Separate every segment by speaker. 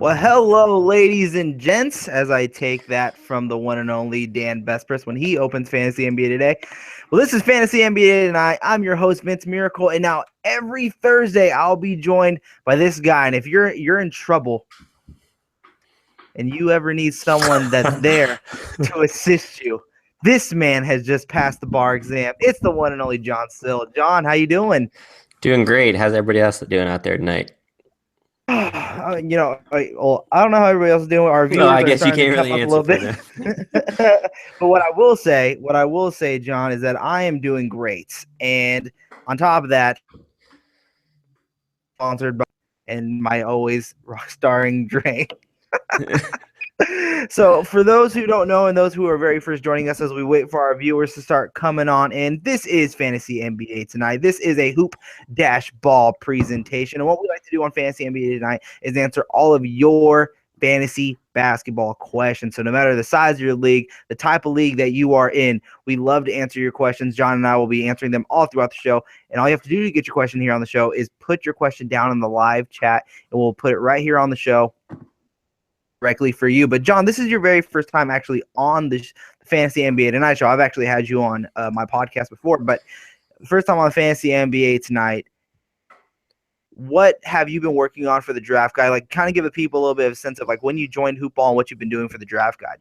Speaker 1: Well, hello, ladies and gents, as I take that from the one and only Dan Vespers when he opens Fantasy NBA Today. Well, this is Fantasy NBA Tonight. I'm your host, Vince Miracle, and now every Thursday I'll be joined by this guy. And if you're in trouble and you ever need someone that's there to assist you, this man has just passed the bar exam. It's the one and only John Sill. John, how you doing?
Speaker 2: Doing great. How's everybody else doing out there tonight?
Speaker 1: I don't know how everybody else is doing. Our
Speaker 2: No, I
Speaker 1: viewers are
Speaker 2: guess you
Speaker 1: starting
Speaker 2: can't
Speaker 1: to come
Speaker 2: really
Speaker 1: up a
Speaker 2: answer
Speaker 1: little
Speaker 2: for
Speaker 1: bit.
Speaker 2: them.
Speaker 1: But what I will say, John, is that I am doing great. And on top of that, sponsored by and my always rock starring drink. So for those who don't know and those who are very first joining us as we wait for our viewers to start coming on in, this is Fantasy NBA Tonight. This is a hoop dash ball presentation. And what we like to do on Fantasy NBA Tonight is answer all of your fantasy basketball questions. So no matter the size of your league, the type of league that you are in, we love to answer your questions. John and I will be answering them all throughout the show. And all you have to do to get your question here on the show is put your question down in the live chat, and we'll put it right here on the show directly for you. But John, this is your very first time actually on the Fantasy NBA Tonight show. I've actually had you on my podcast before, but first time on Fantasy NBA Tonight. What have you been working on for the draft guide? Like, kind of give the people a little bit of a sense of like when you joined Hoopball and what you've been doing for the draft guide.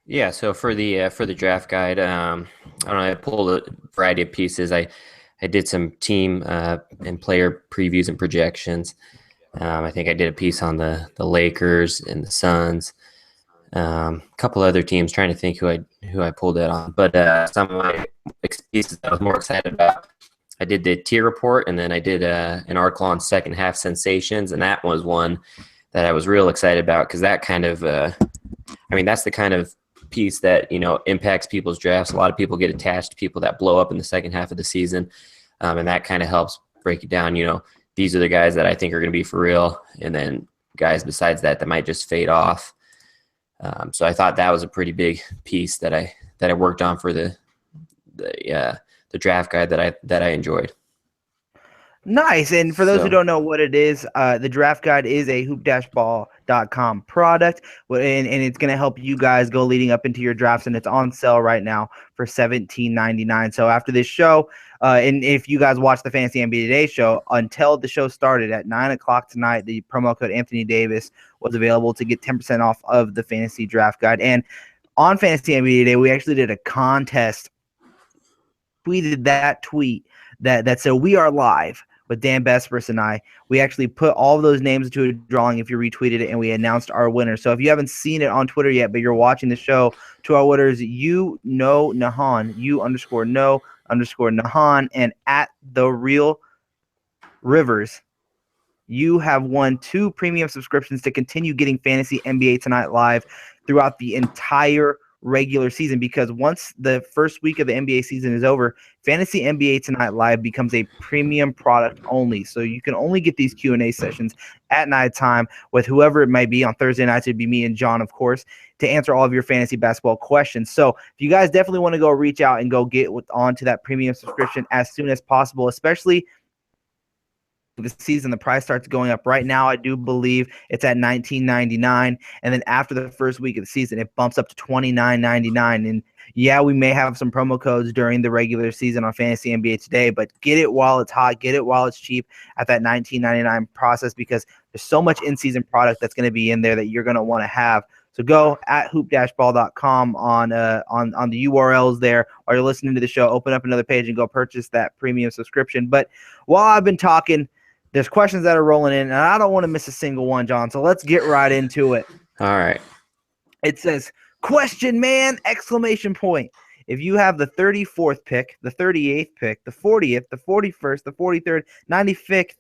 Speaker 2: Yeah, so for the draft guide, I don't know, I pulled a variety of pieces. I did some team and player previews and projections. I think I did a piece on the Lakers and the Suns. A couple other teams, trying to think who I pulled that on. But some of my pieces I was more excited about, I did the tier report, and then I did an article on second half sensations, and that was one that I was real excited about because that kind of, that's the kind of piece that impacts people's drafts. A lot of people get attached to people that blow up in the second half of the season, and that kind of helps break it down. These are the guys that I think are going to be for real, and then guys besides that might just fade off. So I thought that was a pretty big piece that I worked on for the draft guide that I enjoyed.
Speaker 1: Nice. And for those who don't know what it is, the draft guide is a hoop-ball.com product, and it's going to help you guys go leading up into your drafts, and it's on sale right now for $17.99. So after this show, and if you guys watch the Fantasy NBA Today show, until the show started at 9 o'clock tonight, the promo code Anthony Davis was available to get 10% off of the fantasy draft guide. And on Fantasy NBA Today, we actually did a contest. Tweeted that tweet that said we are live with Dan Vespers and I. We actually put all of those names into a drawing if you retweeted it, and we announced our winner. So if you haven't seen it on Twitter yet, but you're watching the show, to our winners, Nahan, _Nahan, and at the Real Rivers, you have won 2 premium subscriptions to continue getting Fantasy NBA Tonight live throughout the entire regular season, because once the first week of the NBA season is over, Fantasy NBA Tonight Live becomes a premium product only. So you can only get these Q&A sessions at nighttime with whoever it may be. On Thursday nights, it'd be me and John, of course, to answer all of your fantasy basketball questions. So if you guys definitely want to go reach out and go get onto that premium subscription as soon as possible, especially the season, the price starts going up. Right now, I do believe it's at $19.99, and then after the first week of the season, it bumps up to $29.99. And yeah, we may have some promo codes during the regular season on Fantasy NBA Today, but get it while it's hot, get it while it's cheap at that $19.99 process, because there's so much in-season product that's going to be in there that you're going to want to have. So go at hoop-ball.com on the URLs there, while you're listening to the show. Open up another page and go purchase that premium subscription. But while I've been talking, there's questions that are rolling in, and I don't want to miss a single one, John. So let's get right into it.
Speaker 2: All right.
Speaker 1: It says, question, man, exclamation point. If you have the 34th pick, the 38th pick, the 40th, the 41st, the 43rd, 95th,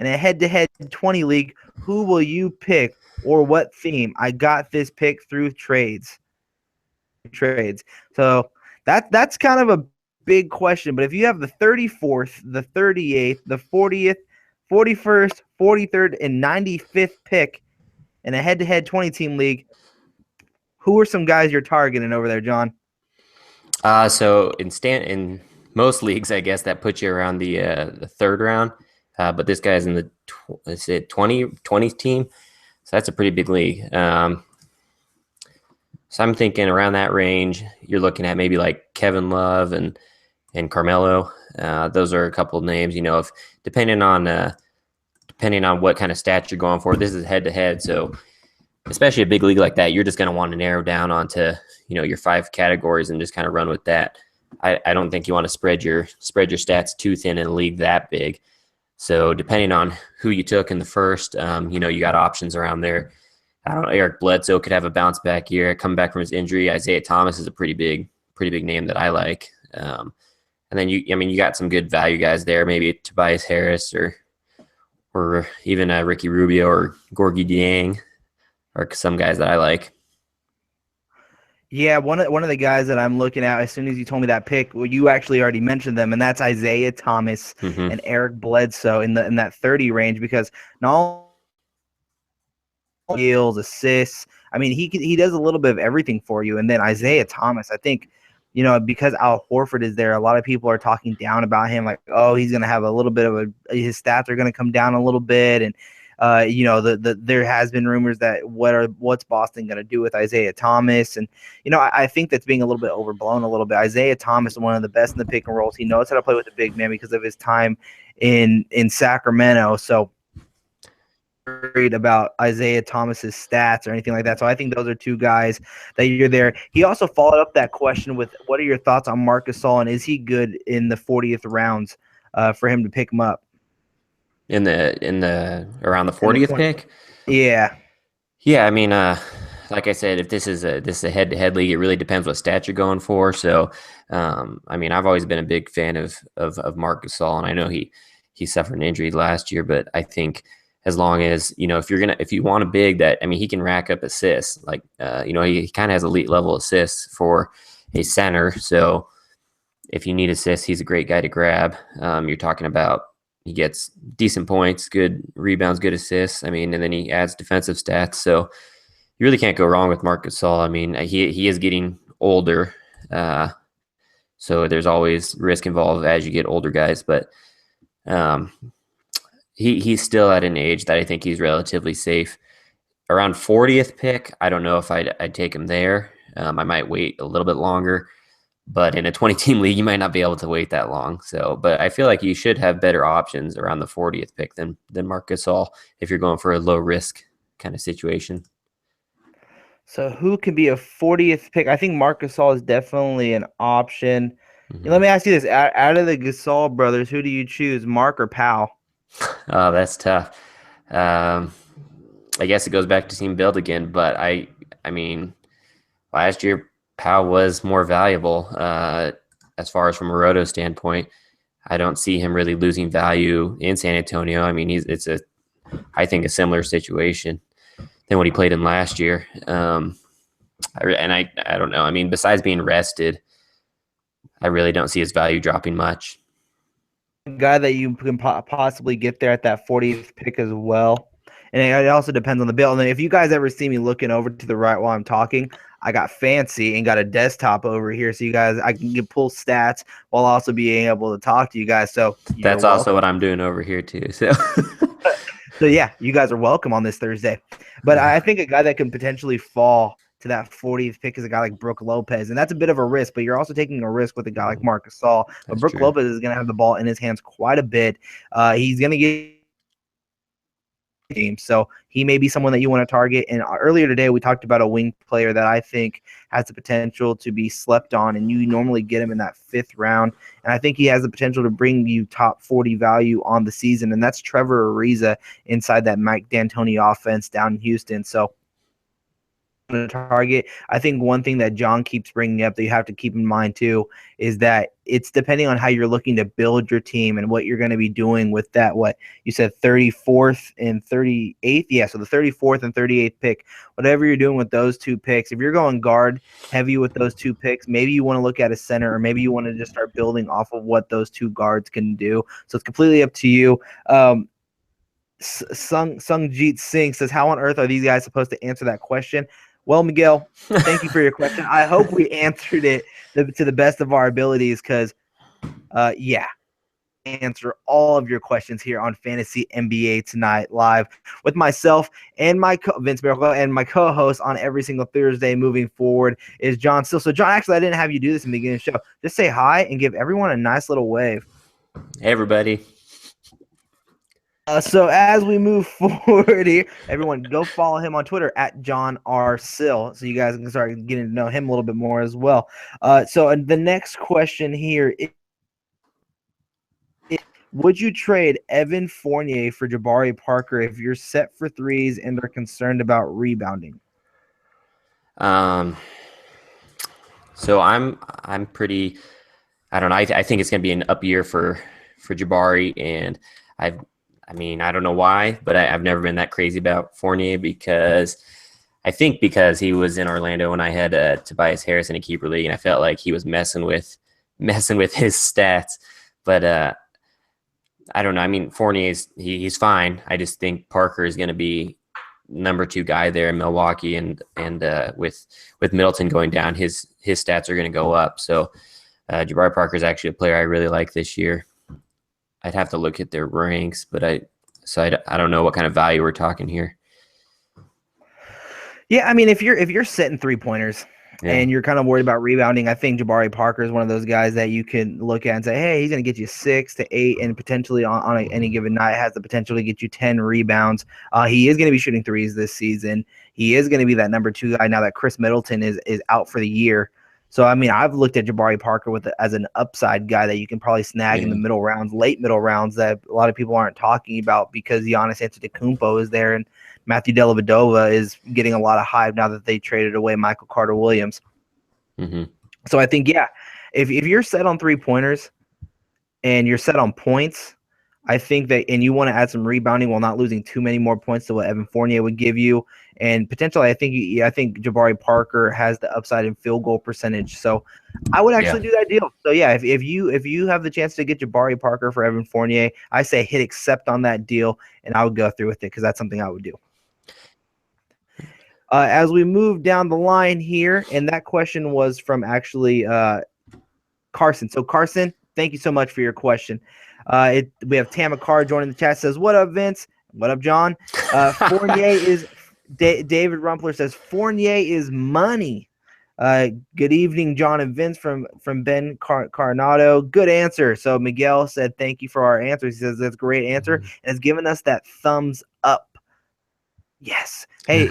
Speaker 1: and a head-to-head 20 league, who will you pick or what theme? I got this pick through trades. So that's kind of a big question, but if you have the 34th, the 38th, the 40th, 41st, 43rd, and 95th pick in a head-to-head 20-team league, who are some guys you're targeting over there, John?
Speaker 2: So in most leagues, I guess that puts you around the third round, but this guy's in the 20 team. So that's a pretty big league. So I'm thinking around that range, you're looking at maybe like Kevin Love and Carmelo. Those are a couple of names. If depending on what kind of stats you're going for. This is head to head, so especially a big league like that, you're just going to want to narrow down onto your 5 categories and just kind of run with that. I don't think you want to spread your stats too thin in a league that big. So depending on who you took in the first, you got options around there. I don't know. Eric Bledsoe could have a bounce back year, come back from his injury. Isaiah Thomas is a pretty big name that I like. And then you got some good value guys there. Maybe Tobias Harris or even Ricky Rubio or Gorgie Dieng are some guys that I like.
Speaker 1: Yeah, one of the guys that I'm looking at, as soon as you told me that pick, well, you actually already mentioned them, and that's Isaiah Thomas and Eric Bledsoe in that 30 range, because not steals, assists. I mean, he does a little bit of everything for you. And then Isaiah Thomas, I think, because Al Horford is there, a lot of people are talking down about him, like, oh, he's going to have a little bit of his stats are going to come down a little bit. And, there has been rumors that what's Boston going to do with Isaiah Thomas? And, I think that's being a little bit overblown a little bit. Isaiah Thomas is one of the best in the pick and rolls. He knows how to play with the big man because of his time in Sacramento. So, worried about Isaiah Thomas's stats or anything like that. So I think those are 2 guys that you're there. He also followed up that question with, what are your thoughts on Marc Gasol, and is he good in the 40th rounds for him to pick him up?
Speaker 2: In the around the 40th pick?
Speaker 1: Yeah.
Speaker 2: Yeah, I mean, like I said, if this is a head-to-head league, it really depends what stats you're going for. So, I mean, I've always been a big fan of Marc Gasol, and I know he suffered an injury last year, but I think as long as, if you want a big that, I mean, he can rack up assists. Like, he kind of has elite level assists for a center. So if you need assists, he's a great guy to grab. You're talking about, he gets decent points, good rebounds, good assists. I mean, and then he adds defensive stats. So you really can't go wrong with Marc Gasol. I mean, he is getting older. So there's always risk involved as you get older guys, but he's still at an age that I think he's relatively safe. Around 40th pick, I don't know if I'd take him there. I might wait a little bit longer, but in a 20-team league, you might not be able to wait that long. So, but I feel like you should have better options around the 40th pick than Marc Gasol if you're going for a low risk kind of situation.
Speaker 1: So who can be a 40th pick? I think Marc Gasol is definitely an option. Let me ask you this: out of the Gasol brothers, who do you choose, Mark or Powell?
Speaker 2: Oh, that's tough. I guess it goes back to team build again, but I mean, last year Powell was more valuable as far as from a roto standpoint. I don't see him really losing value in San Antonio. I mean, I think a similar situation than what he played in last year. I don't know. I mean, besides being rested, I really don't see his value dropping much.
Speaker 1: Guy that you can possibly get there at that 40th pick as well. And it also depends on the build. And if you guys ever see me looking over to the right while I'm talking, I got fancy and got a desktop over here, so you guys, I can pull stats while also being able to talk to you guys. So
Speaker 2: that's also what I'm doing over here too. So,
Speaker 1: so yeah, you guys are welcome on this Thursday. But I think a guy that can potentially fall to that 40th pick is a guy like Brook Lopez, and that's a bit of a risk. But you're also taking a risk with a guy like Marc Gasol. But Brook Lopez is going to have the ball in his hands quite a bit. He's going to get game, so he may be someone that you want to target. And earlier today we talked about a wing player that I think has the potential to be slept on, and you normally get him in that 5th round, and I think he has the potential to bring you top 40 value on the season, and that's Trevor Ariza inside that Mike D'Antoni offense down in Houston. So target. I think one thing that John keeps bringing up that you have to keep in mind too is that it's depending on how you're looking to build your team and what you're going to be doing with that. What you said, 34th and 38th. Yeah. So the 34th and 38th pick, whatever you're doing with those 2 picks, if you're going guard heavy with those 2 picks, maybe you want to look at a center, or maybe you want to just start building off of what those 2 guards can do. So it's completely up to you. Sungjit Singh says, how on earth are these guys supposed to answer that question? Well, Miguel, thank you for your question. I hope we answered it to the best of our abilities because, yeah. answer all of your questions here on Fantasy NBA Tonight Live with myself and my Vince Miracle and my co-host on every single Thursday moving forward is John Sill. So John, actually I didn't have you do this in the beginning of the show. Just say hi and give everyone a nice little wave.
Speaker 2: Hey everybody.
Speaker 1: So as we move forward here, everyone go follow him on Twitter at John R. Sill, so you guys can start getting to know him a little bit more as well. So the next question here is, would you trade Evan Fournier for Jabari Parker if you're set for threes and they're concerned about rebounding?
Speaker 2: So I'm pretty. I don't know. I think it's going to be an up year for Jabari, and I don't know why, but I've never been that crazy about Fournier because he was in Orlando when I had Tobias Harris in a keeper league, and I felt like he was messing with his stats. But I don't know. I mean, Fournier's he's fine. I just think Parker is going to be number 2 guy there in Milwaukee, and with Middleton going down, his stats are going to go up. So Jabari Parker is actually a player I really like this year. I'd have to look at their ranks, but I don't know what kind of value we're talking here.
Speaker 1: Yeah, I mean, if you're setting 3-pointers and you're kind of worried about rebounding, I think Jabari Parker is one of those guys that you can look at and say, hey, he's going to get you 6 to 8, and potentially on any given night has the potential to get you 10 rebounds. He is going to be shooting threes this season. He is going to be that number 2 guy now that Chris Middleton is out for the year. So, I mean, I've looked at Jabari Parker as an upside guy that you can probably snag in the middle rounds, late middle rounds, that a lot of people aren't talking about because Giannis Antetokounmpo is there and Matthew Dellavedova is getting a lot of hype now that they traded away Michael Carter-Williams.
Speaker 2: Mm-hmm.
Speaker 1: So I think, yeah, if you're set on 3-pointers and you're set on points, I think that, and you want to add some rebounding while not losing too many more points to what Evan Fournier would give you, and potentially, I think Jabari Parker has the upside in field goal percentage. So I would actually do that deal. So yeah, if you have the chance to get Jabari Parker for Evan Fournier, I say hit accept on that deal, and I would go through with it because that's something I would do. As we move down the line here, and that question was from actually Carson. So Carson, thank you so much for your question. We have Tama Carr joining the chat. Says, "What up, Vince? What up, John? Fournier is." David Rumpler says Fournier is money. Good evening, John and Vince from Ben Coronado. Good answer. So Miguel said thank you for our answers. He says that's a great answer and has given us that thumbs up. Yes. Hey,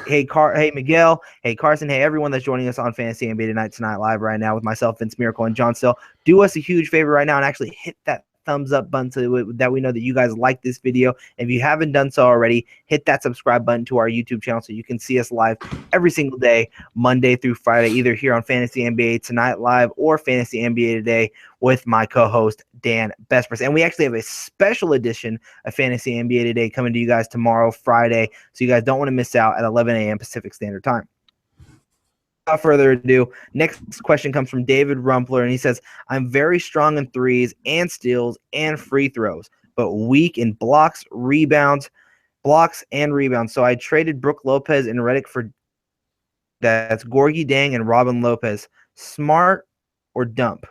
Speaker 1: Miguel. Hey, Carson. Hey, everyone that's joining us on Fantasy NBA Tonight Live right now with myself, Vince Miracle, and John Sill. Do us a huge favor right now and actually hit that thumbs up button so that we know that you guys like this video. If you haven't done so already, hit that subscribe button to our YouTube channel so you can see us live every single day, Monday through Friday, either here on Fantasy NBA Tonight Live or Fantasy NBA Today with my co-host Dan Bespress. And we actually have a special edition of Fantasy NBA Today coming to you guys tomorrow, Friday, so you guys don't want to miss out at 11 a.m. Pacific Standard Time. Without further ado, next question comes from David Rumpler, and he says, I'm very strong in threes and steals and free throws, but weak in blocks, and rebounds. So I traded Brook Lopez and Redick for that's Gorgie Dang and Robin Lopez. Smart or dump?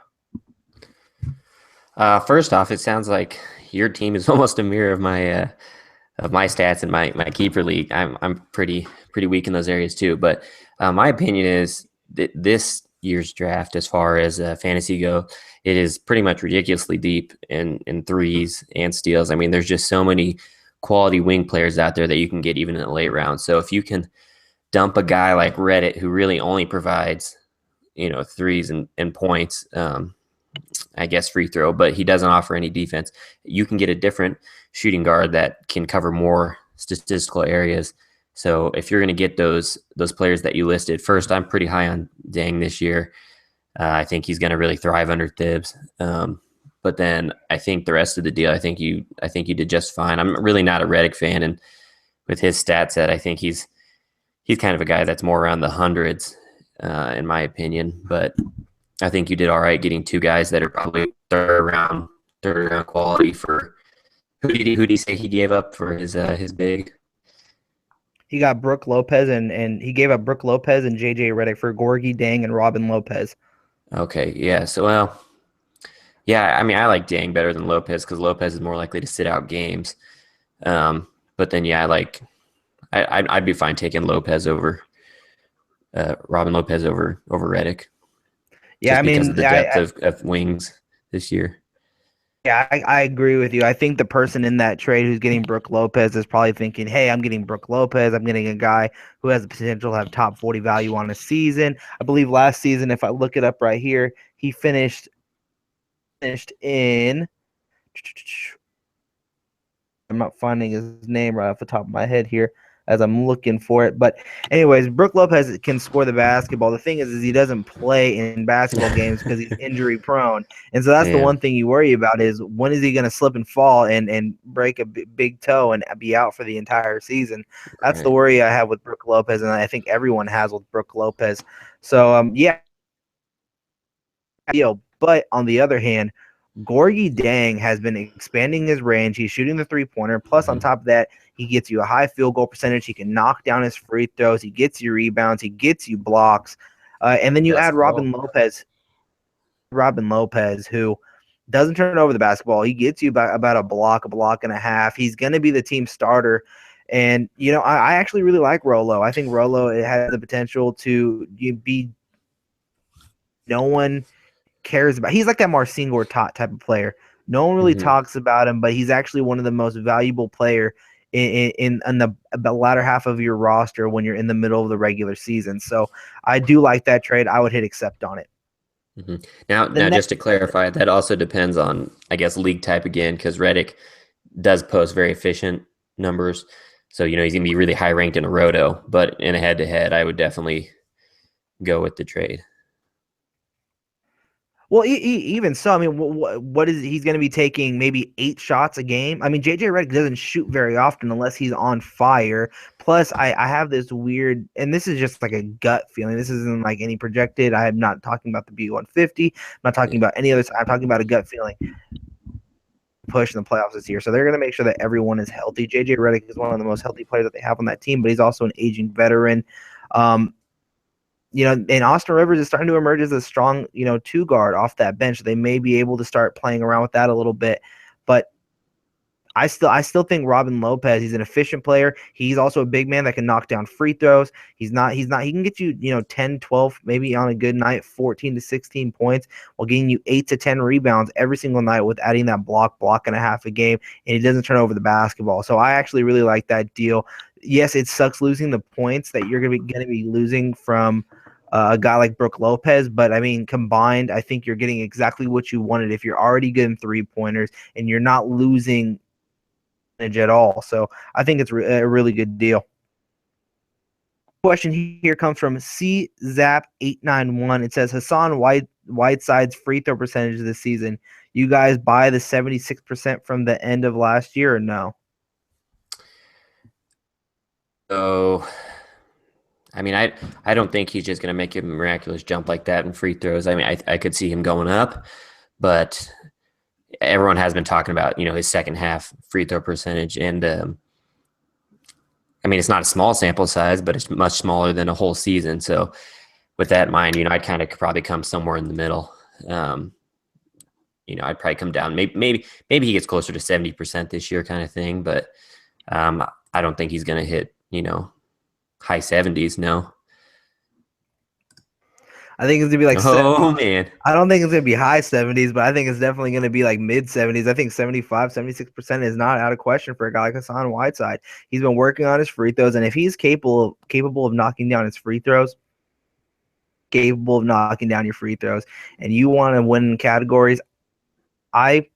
Speaker 2: First off, it sounds like your team is almost a mirror of my stats in my keeper league. I'm pretty weak in those areas too, but my opinion is that this year's draft, as far as fantasy go, it is pretty much ridiculously deep in threes and steals. I mean, there's just so many quality wing players out there that you can get even in the late round. So if you can dump a guy like Reddit, who really only provides, threes and points, I guess free throw, but he doesn't offer any defense, you can get a different shooting guard that can cover more statistical areas. So if you're going to get those players that you listed, first, I'm pretty high on Dang this year. I think he's going to really thrive under Thibs. But then I think the rest of the deal, I think you did just fine. I'm really not a Redick fan, and with his stat set, I think he's kind of a guy that's more around the hundreds, in my opinion. But I think you did all right getting 2 guys that are probably third round quality for. Who did he say he gave up for his big?
Speaker 1: He got Brook Lopez and he gave up Brook Lopez and JJ Redick for Gorgie Dang and Robin Lopez.
Speaker 2: Okay, yeah. So, well, Yeah, I mean, I like Dang better than Lopez because Lopez is more likely to sit out games. But then, yeah, I'd be fine taking Lopez over Robin Lopez over Reddick
Speaker 1: Yeah,
Speaker 2: just
Speaker 1: I
Speaker 2: because of
Speaker 1: mean,
Speaker 2: the depth of wings this year.
Speaker 1: I agree with you. I think the person in that trade who's getting Brooke Lopez is probably thinking, hey, I'm getting Brooke Lopez. I'm getting a guy who has the potential to have top 40 value on a season. I believe last season, if I look it up right here, he finished in. I'm not finding his name right off the top of my head here as I'm looking for it. But anyways, Brooke Lopez can score the basketball. The thing is he doesn't play in basketball games because he's injury prone. And so that's the
Speaker 2: Yeah,
Speaker 1: one thing you worry about is when is he going to slip and fall and break a big toe and be out for the entire season. That's the
Speaker 2: right.
Speaker 1: worry I have with Brooke Lopez, and I think everyone has with Brooke Lopez. So yeah, deal. But on the other hand, Gorgie Dang has been expanding his range. He's shooting the 3-pointer. Plus, on
Speaker 2: Mhm.
Speaker 1: top of that, he gets you a high field goal percentage. He can knock down his free throws. He gets you rebounds. He gets you blocks. And then you add
Speaker 2: Basketball.
Speaker 1: Robin Lopez, who doesn't turn over the basketball. He gets you about a block and a half. He's going to be the team starter. And, I actually really like Rolo. I think Rolo has the potential to be no one cares about. He's like that Marcin Gortat type of player. No one really
Speaker 2: Hmm.
Speaker 1: talks about him, but he's actually one of the most valuable player in the latter half of your roster when you're in the middle of the regular season. So I do like that trade. I would hit accept on it.
Speaker 2: Hmm. Now,
Speaker 1: The
Speaker 2: just to
Speaker 1: next,
Speaker 2: clarify, that also depends on, I guess, league type again, because Reddick does post very efficient numbers. So, he's going to be really high ranked in a roto, but in a head to head, I would definitely go with the trade.
Speaker 1: well, even so, I mean, what is he's going to be taking maybe 8 shots a game? I mean, JJ Redick doesn't shoot very often unless he's on fire. Plus, I have this weird, and this is just like a gut feeling. This isn't like any projected. I am not talking about the B150. I'm not talking
Speaker 2: Yeah.
Speaker 1: about any other. I'm talking about a gut feeling push in the playoffs this year. So they're going to make sure that everyone is healthy. JJ Redick is one of the most healthy players that they have on that team, but he's also an aging veteran. Um, and Austin Rivers is starting to emerge as a strong, two guard off that bench. They may be able to start playing around with that a little bit, but I still think Robin Lopez, he's an efficient player. He's also a big man that can knock down free throws. He can get you, 10, 12, maybe on a good night, 14 to 16 points while getting you 8 to 10 rebounds every single night with adding that block and a half a game. And he doesn't turn over the basketball. So I actually really like that deal. Yes, it sucks losing the points that you're going to be losing from a guy like Brooke Lopez, but I mean, combined, I think you're getting exactly what you wanted. If you're already getting 3-pointers and you're not losing at all. So I think it's a really good deal. Question here comes from CZAP891. It says Hassan Whiteside's free throw percentage this season. You guys buy the 76% from the end of last year or no?
Speaker 2: So, I mean, I don't think he's just going to make a miraculous jump like that in free throws. I mean, I could see him going up, but everyone has been talking about, his second half free throw percentage. And I mean, it's not a small sample size, but it's much smaller than a whole season. So with that in mind, I'd kind of probably come somewhere in the middle. Um, I'd probably come down. Maybe he gets closer to 70% this year, kind of thing. But I don't think he's going to hit, high 70s. No.
Speaker 1: I think it's gonna be like
Speaker 2: Oh man.
Speaker 1: I don't think it's gonna be high 70s, but I think it's definitely gonna be like mid 70s. I think 75, 76% is not out of question for a guy like Hassan Whiteside. He's been working on his free throws, and if he's capable of knocking down his free throws, capable of knocking down your free throws, and you want to win categories, I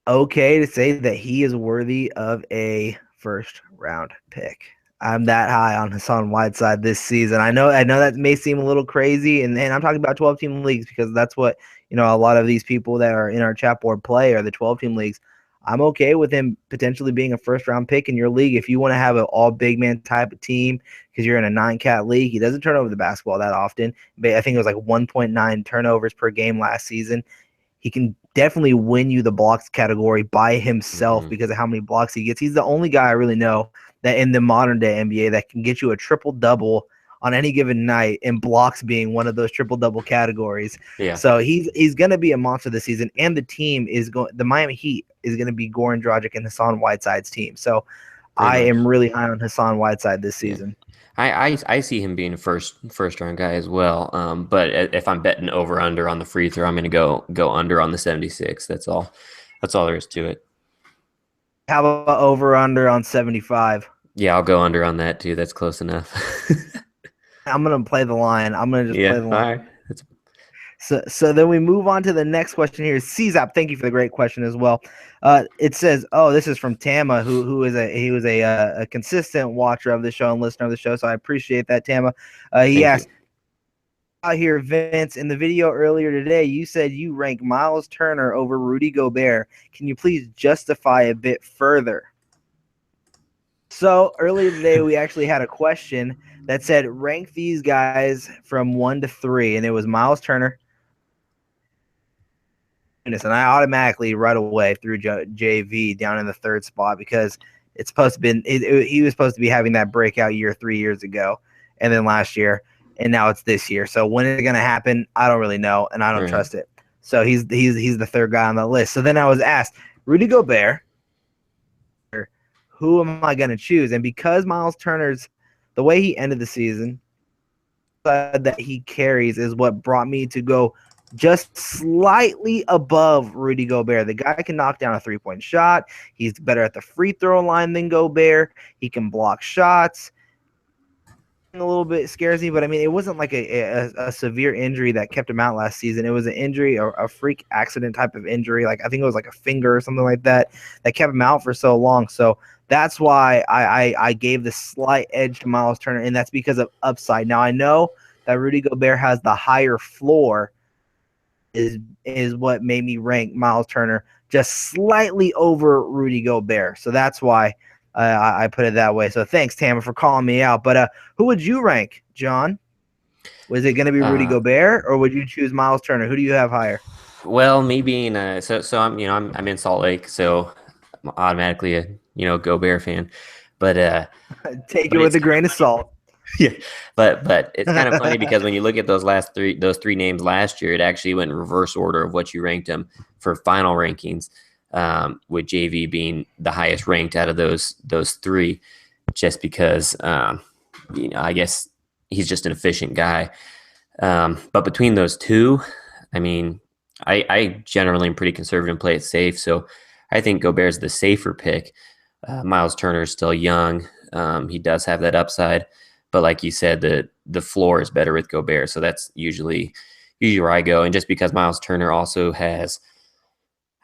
Speaker 1: okay to say that he is worthy of a first round pick. I'm that high on Hassan Whiteside this season. I know that may seem a little crazy, and I'm talking about 12-team leagues because that's what a lot of these people that are in our chat board play are the 12-team leagues. I'm okay with him potentially being a first round pick in your league if you want to have an all big man type of team because you're in a 9-cat league. He doesn't turn over the basketball that often, but I think it was like 1.9 turnovers per game last season. He can definitely win you the blocks category by himself
Speaker 2: Mm-hmm.
Speaker 1: because of how many blocks he gets. He's the only guy I really know that in the modern day NBA that can get you a triple double on any given night, and blocks being one of those triple-double categories.
Speaker 2: Yeah.
Speaker 1: So he's going to be a monster this season, and the team is going. The Miami Heat is going to be Goran Dragic and Hassan Whiteside's team. So I am really high on Hassan Whiteside this season.
Speaker 2: I see him being a first round guy as well. But if I'm betting over under on the free throw, I'm going to go under on the 76. That's all there is to it.
Speaker 1: How about over under on 75?
Speaker 2: Yeah, I'll go under on that too. That's close enough.
Speaker 1: I'm going to play the line. I'm going to just play the line.
Speaker 2: All right.
Speaker 1: So then we move on to the next question here. CZAP, thank you for the great question as well. It says, this is from Tama, who was a consistent watcher of the show and listener of the show. So I appreciate that, Tama. He asked, out here, Vince, in the video earlier today, you said you rank Miles Turner over Rudy Gobert. Can you please justify a bit further? So earlier today, we actually had a question that said, rank these guys from 1 to 3, and it was Miles Turner. And I automatically right away threw JV down in the 3rd spot because it's supposed to be he was supposed to be having that breakout year 3 years ago, and then last year, and now it's this year. So when is it going to happen? I don't really know, and I don't trust it. So he's the 3rd guy on the list. So then I was asked, Rudy Gobert, who am I going to choose? And because Miles Turner's the way he ended the season that he carries is what brought me to go just slightly above Rudy Gobert. The guy can knock down a 3-point shot. He's better at the free throw line than Gobert. He can block shots. A little bit scares me, but I mean, it wasn't like a severe injury that kept him out last season. It was an injury or a freak accident type of injury. Like I think it was like a finger or something like that kept him out for so long. So that's why I gave the slight edge to Miles Turner, and that's because of upside. Now I know that Rudy Gobert has the higher floor, is what made me rank Miles Turner just slightly over Rudy Gobert. So that's why I put it that way. So thanks, Tama, for calling me out. But who would you rank, John? Was it going to be Rudy Gobert, or would you choose Miles Turner? Who do you have higher?
Speaker 2: Well, me being so I'm I'm in Salt Lake, so I'm automatically a Gobert fan. But
Speaker 1: take it with a grain of salt.
Speaker 2: Yeah, but it's kind of funny because when you look at those three names last year, it actually went in reverse order of what you ranked them for final rankings, with JV being the highest ranked out of those 3, just because I guess he's just an efficient guy. But between those 2, I mean, I generally am pretty conservative and play it safe, so I think Gobert's the safer pick. Miles Turner is still young. He does have that upside. But like you said, the floor is better with Gobert, so that's usually where I go. And just because Miles Turner also has,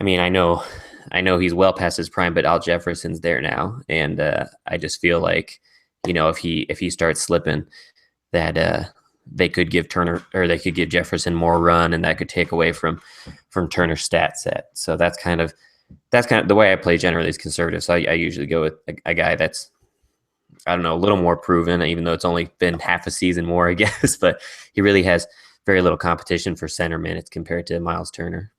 Speaker 2: I mean, I know he's well past his prime, but Al Jefferson's there now, and I just feel like if he starts slipping, that they could give Jefferson more run, and that could take away from Turner's stat set. So that's kind of the way I play generally is conservative. So I usually go with a guy that's, I don't know, a little more proven, even though it's only been half a season more, I guess. But he really has very little competition for center minutes compared to Miles Turner.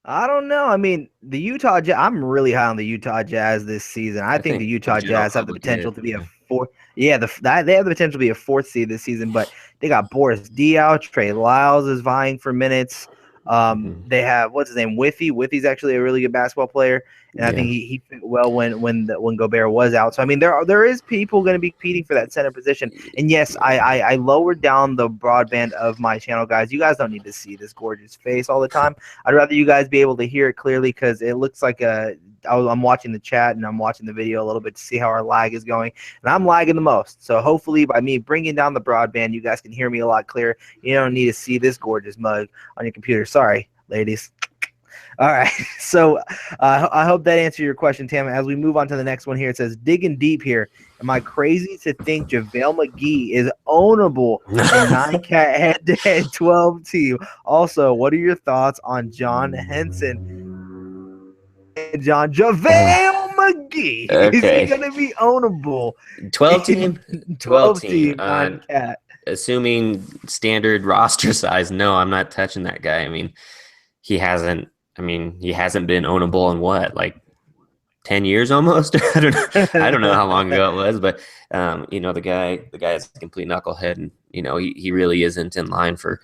Speaker 1: I don't know. I mean, the Utah Jazz, I'm really high on the Utah Jazz this season. I think the Utah Jazz have the potential to be a 4th. Yeah, they have the potential to be a 4th seed this season, but they got Boris Diaw, Trey Lyles is vying for minutes. They have, what's his name, Withy. Withy's actually a really good basketball player, and I think he fit well when Gobert was out. So I mean, there is people going to be competing for that center position. And yes, I lowered down the broadband of my channel, guys. You guys don't need to see this gorgeous face all the time. I'd rather you guys be able to hear it clearly, because it looks like I'm watching the chat and I'm watching the video a little bit to see how our lag is going, and I'm lagging the most. So hopefully by me bringing down the broadband, you guys can hear me a lot clearer. You don't need to see this gorgeous mug on your computer. Sorry, ladies. All right, so I hope that answered your question, Tam. As we move on to the next one here, it says, digging deep here. Am I crazy to think JaVale McGee is ownable in 9-cat head-to-head 12 team? Also, what are your thoughts on John Henson? JaVale McGee. Okay. Is he going to be ownable?
Speaker 2: 12 team?
Speaker 1: 12 team 9-cat.
Speaker 2: Assuming standard roster size, no, I'm not touching that guy. I mean, he hasn't been ownable in what, like 10 years almost. I don't know how long ago it was, but the guy is a complete knucklehead, and he really isn't in line for.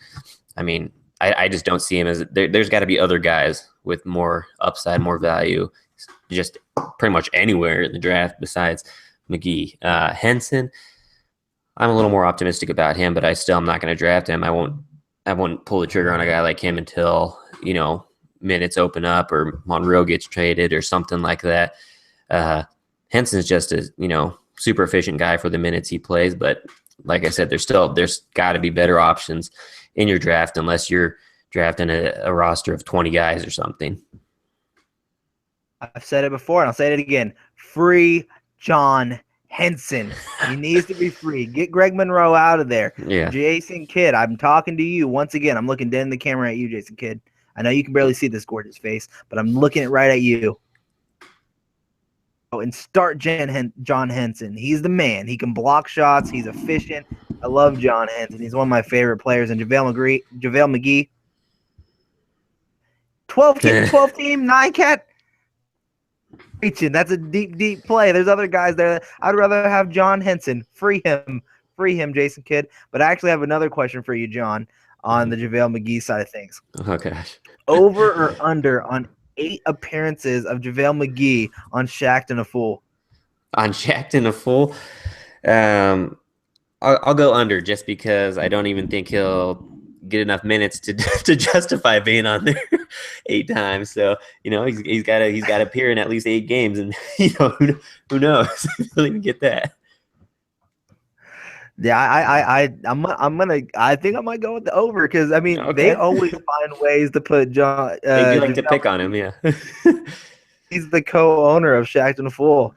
Speaker 2: I mean, I just don't see him as there's got to be other guys with more upside, more value, just pretty much anywhere in the draft besides McGee. Henson, I'm a little more optimistic about him, but I'm not going to draft him. I won't pull the trigger on a guy like him until minutes open up or Monroe gets traded or something like that. Henson's just a super efficient guy for the minutes he plays, but like I said, there's got to be better options in your draft unless you're drafting a roster of 20 guys or something.
Speaker 1: I've said it before, and I'll say it again. Free John Henson. He needs to be free. Get Greg Monroe out of there.
Speaker 2: Yeah.
Speaker 1: Jason Kidd, I'm talking to you once again. I'm looking dead in the camera at you, Jason Kidd. I know you can barely see this gorgeous face, but I'm looking right at you. And start John Henson. He's the man. He can block shots. He's efficient. I love John Henson. He's one of my favorite players. And JaVale McGee, 12 team, 9 cat. Reaching. That's a deep play. There's other guys there. I'd rather have John Henson. Free him, Jason Kidd. But I actually have another question for you, John, on the JaVale McGee side of things.
Speaker 2: Oh gosh.
Speaker 1: Over or under on 8 appearances of JaVale McGee on Shacked and a Fool?
Speaker 2: On Shacked and a Fool? I'll go under just because I don't even think he'll get enough minutes to justify being on there 8 times. So he's got to appear in at least 8 games, and who knows if he'll even get that.
Speaker 1: Yeah, I think I might go with the over because they always find ways to put John.
Speaker 2: They do like to pick on him, yeah.
Speaker 1: He's the co-owner of Shacked and a Fool.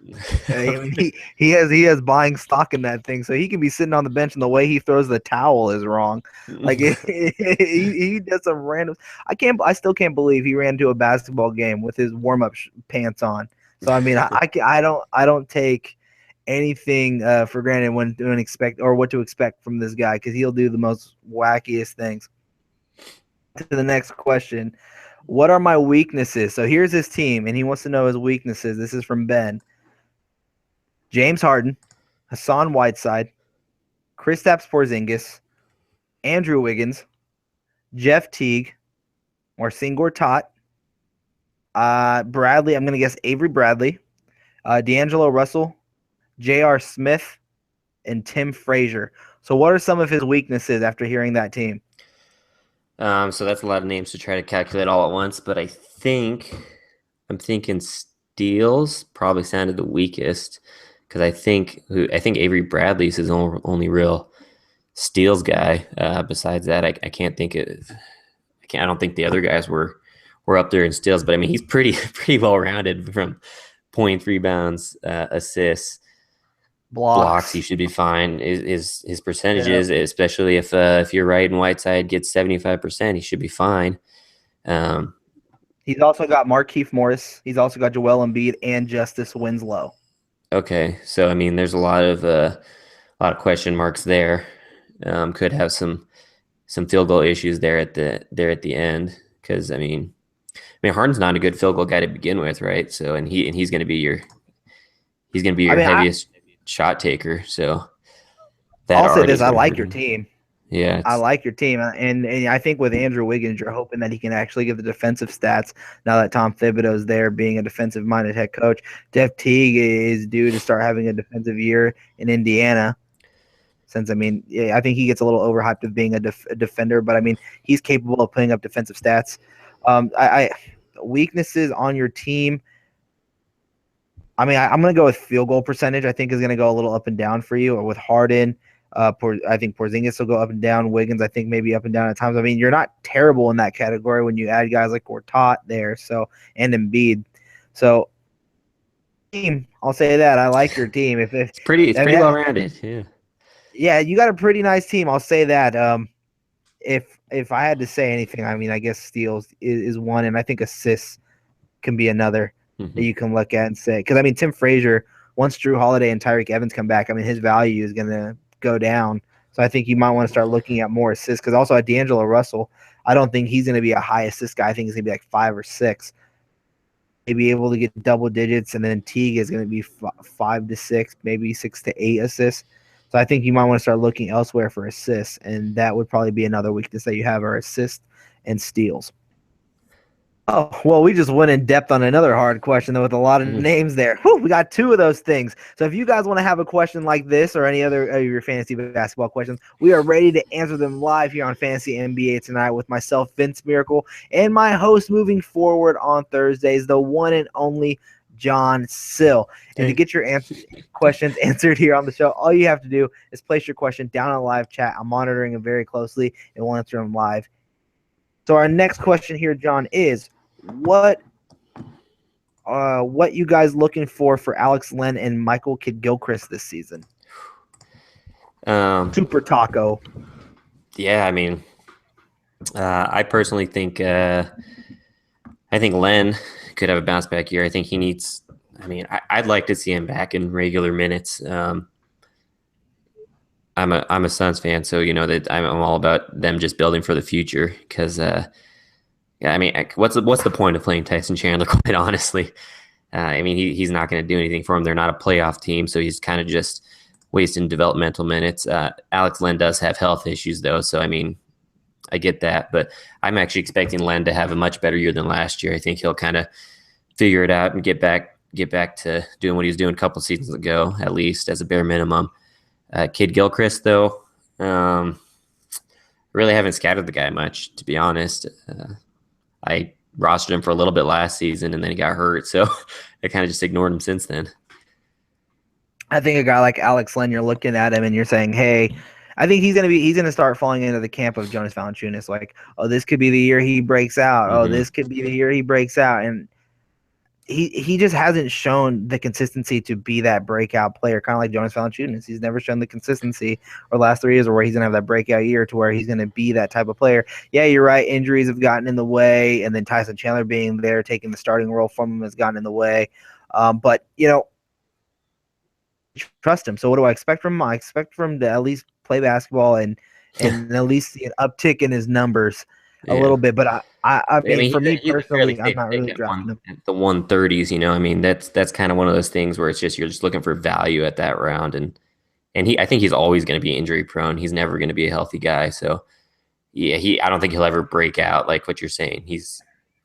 Speaker 1: He has buying stock in that thing, so he can be sitting on the bench, and the way he throws the towel is wrong. Like he does some random. I still can't believe he ran to a basketball game with his warm-up pants on. So I don't take anything for granted when expect or what to expect from this guy because he'll do the most wackiest things. To the next question. What are my weaknesses? So here's his team, and he wants to know his weaknesses. This is from Ben. James Harden, Hassan Whiteside, Kristaps Porzingis, Andrew Wiggins, Jeff Teague, Marcin Gortat, Bradley. I'm going to guess Avery Bradley, D'Angelo Russell, J.R. Smith, and Tim Frazier. So what are some of his weaknesses after hearing that team?
Speaker 2: So that's a lot of names to try to calculate all at once, but I'm thinking steals probably sounded the weakest because I think Avery Bradley's his only real steals guy. Besides that, I can't think of. I don't think the other guys were up there in steals, but he's pretty well rounded from points, rebounds, assists. Blocks, he should be fine. His percentages, especially if you're right and Whiteside gets 75%, he should be fine.
Speaker 1: He's also got Markieff Morris. He's also got Joel Embiid and Justice Winslow.
Speaker 2: Okay, so there's a lot of question marks there. Could have some field goal issues there at the end because Harden's not a good field goal guy to begin with, right? So he's going to be your heaviest shot taker. So
Speaker 1: I'll say this: I like your team.
Speaker 2: Yeah,
Speaker 1: I like your team, and I think with Andrew Wiggins, you're hoping that he can actually give the defensive stats now that Tom Thibodeau's there, being a defensive-minded head coach. Jeff Teague is due to start having a defensive year in Indiana. Since I think he gets a little overhyped of being a defender, but he's capable of putting up defensive stats. Weaknesses on your team. I'm going to go with field goal percentage. I think is going to go a little up and down for you. Or with Harden, I think Porzingis will go up and down. Wiggins, I think maybe up and down at times. You're not terrible in that category when you add guys like Gortat there. So and Embiid. So team, I'll say that I like your team. It's pretty
Speaker 2: well rounded. Yeah.
Speaker 1: Yeah, you got a pretty nice team. I'll say that. If I had to say anything, I guess steals is one, and I think assists can be another. That you can look at and say, because Tim Frazier, once Drew Holiday and Tyreek Evans come back, his value is going to go down. So I think you might want to start looking at more assists. Because also at D'Angelo Russell, I don't think he's going to be a high assist guy. I think he's going to be like 5 or 6. be able to get double digits, and then Teague is going to be 5 to 6, maybe 6 to 8 assists. So I think you might want to start looking elsewhere for assists, and that would probably be another weakness that you have, are assists and steals. Oh, well, we just went in depth on another hard question, though, with a lot of names there. Whew, we got 2 of those things. So if you guys want to have a question like this or any other of your fantasy basketball questions, we are ready to answer them live here on Fantasy NBA Tonight with myself, Vince Miracle, and my host moving forward on Thursdays, the one and only John Sill. And to get your questions answered here on the show, all you have to do is place your question down in the live chat. I'm monitoring them very closely, and we'll answer them live. So our next question here, John, is what you guys looking for Alex Len and Michael Kidd-Gilchrist this season? Super Taco.
Speaker 2: Yeah, I mean, I personally think Len could have a bounce back year. I think he needs. I mean, I'd like to see him back in regular minutes. I'm a Suns fan, so you know that I'm all about them just building for the future. Because yeah, I mean, what's the point of playing Tyson Chandler? Quite honestly, I mean, he's not going to do anything for him. They're not a playoff team, so he's kind of just wasting developmental minutes. Alex Len does have health issues, though, so I mean, I get that. But I'm actually expecting Len to have a much better year than last year. I think he'll kind of figure it out and get back to doing what he was doing a couple seasons ago, at least as a bare minimum. Kidd-Gilchrist, though, really haven't scouted the guy much, to be honest. I rostered him for a little bit last season, and then he got hurt, so I kind of just ignored him since then.
Speaker 1: I think a guy like Alex Len, you're looking at him and you're saying, hey, I think he's gonna start falling into the camp of Jonas Valanciunas. Like, oh, this could be the year he breaks out. Oh, this could be the year he breaks out. And he just hasn't shown the consistency to be that breakout player, kind of like Jonas Valanciunas. He's never shown the consistency or last 3 years where he's going to have that breakout year to where he's going to be that type of player. Yeah, you're right. Injuries have gotten in the way, and then Tyson Chandler being there, taking the starting role from him has gotten in the way. But, you know, trust him. So what do I expect from him? I expect from him to at least play basketball and at least see an uptick in his numbers a little bit. But I mean, for me personally, I'm not really drafting him.
Speaker 2: The 130s, you know, I mean, that's kind of one of those things where it's just, you're just looking for value at that round. And I think he's always going to be injury prone. He's never going to be a healthy guy. So yeah, I don't think he'll ever break out like what you're saying.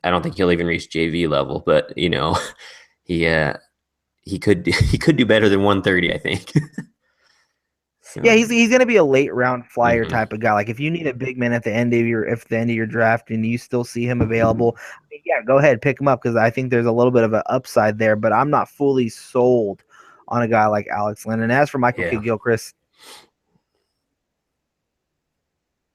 Speaker 2: I don't think he'll even reach JV level, but you know, he could do better than 130, I think.
Speaker 1: So. Yeah, he's going to be a late round flyer type of guy. Like if you need a big man at the end of your draft and you still see him available, I mean, yeah, go ahead, pick him up, because I think there's a little bit of an upside there. But I'm not fully sold on a guy like Alex Len. And as for Michael Kidd-Gilchrist,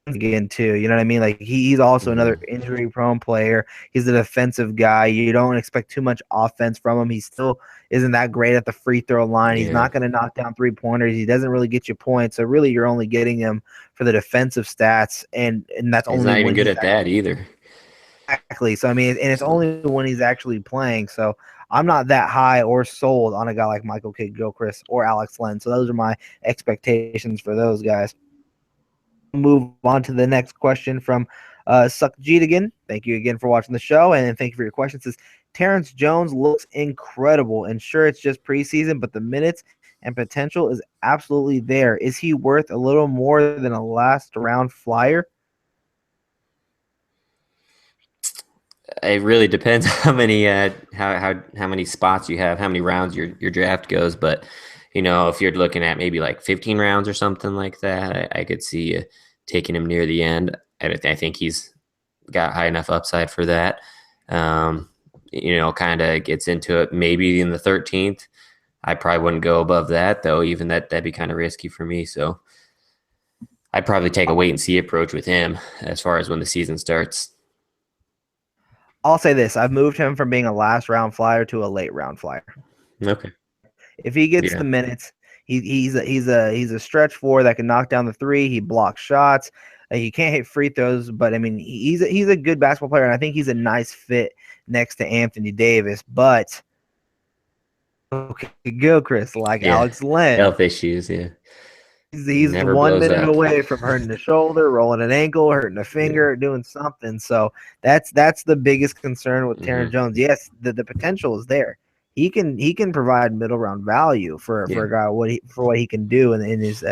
Speaker 1: again too, you know what I mean? Like he's also another injury prone player. He's a defensive guy. You don't expect too much offense from him. He still isn't that great at the free throw line. He's not going to knock down 3-pointers. He doesn't really get you points. So really you're only getting him for the defensive stats, and that's
Speaker 2: he's
Speaker 1: only
Speaker 2: not even good at that either.
Speaker 1: Exactly. So I mean, and it's only when he's actually playing. So I'm not that high or sold on a guy like Michael Kidd-Gilchrist or Alex Len. So those are my expectations for those guys. Move on to the next question from Suck Jeet again. Thank you again for watching the show, and thank you for your questions. Says Terrence Jones looks incredible, and sure, it's just preseason, but the minutes and potential is absolutely there. Is he worth a little more than a last round flyer?
Speaker 2: It really depends how many how many spots you have, how many rounds your draft goes. But you know, if you're looking at maybe like 15 rounds or something like that, I could see you taking him near the end. I think he's got high enough upside for that. You know, kind of gets into it maybe in the 13th. I probably wouldn't go above that, though. Even that'd be kind of risky for me. So I'd probably take a wait and see approach with him as far as when the season starts.
Speaker 1: I'll say this: I've moved him from being a last round flyer to a late round flyer.
Speaker 2: Okay.
Speaker 1: If he gets the minutes, he's a stretch four that can knock down the three. He blocks shots. He can't hit free throws, but I mean, he's a good basketball player, and I think he's a nice fit next to Anthony Davis. But okay, go Chris, like Alex Len,
Speaker 2: health issues, yeah.
Speaker 1: He's
Speaker 2: Never
Speaker 1: 1
Speaker 2: blows
Speaker 1: minute
Speaker 2: up.
Speaker 1: away from hurting a shoulder, rolling an ankle, hurting a finger, doing something. So that's the biggest concern with Terrence Jones. Yes, the potential is there. He can provide middle round value for a guy for what he can do in his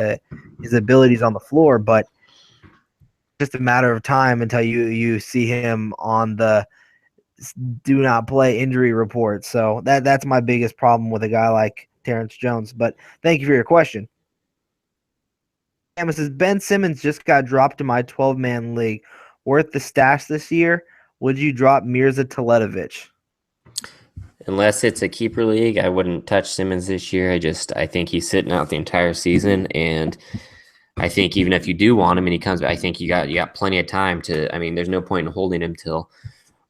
Speaker 1: abilities on the floor, but just a matter of time until you see him on the do not play injury report. So that's my biggest problem with a guy like Terrence Jones. But thank you for your question. Says Ben Simmons just got dropped in my 12-man league. Worth the stash this year? Would you drop Mirza Teletovic?
Speaker 2: Unless it's a keeper league, I wouldn't touch Simmons this year. I think he's sitting out the entire season, and I think even if you do want him and he comes back, I think you got plenty of time to. I mean, there's no point in holding him till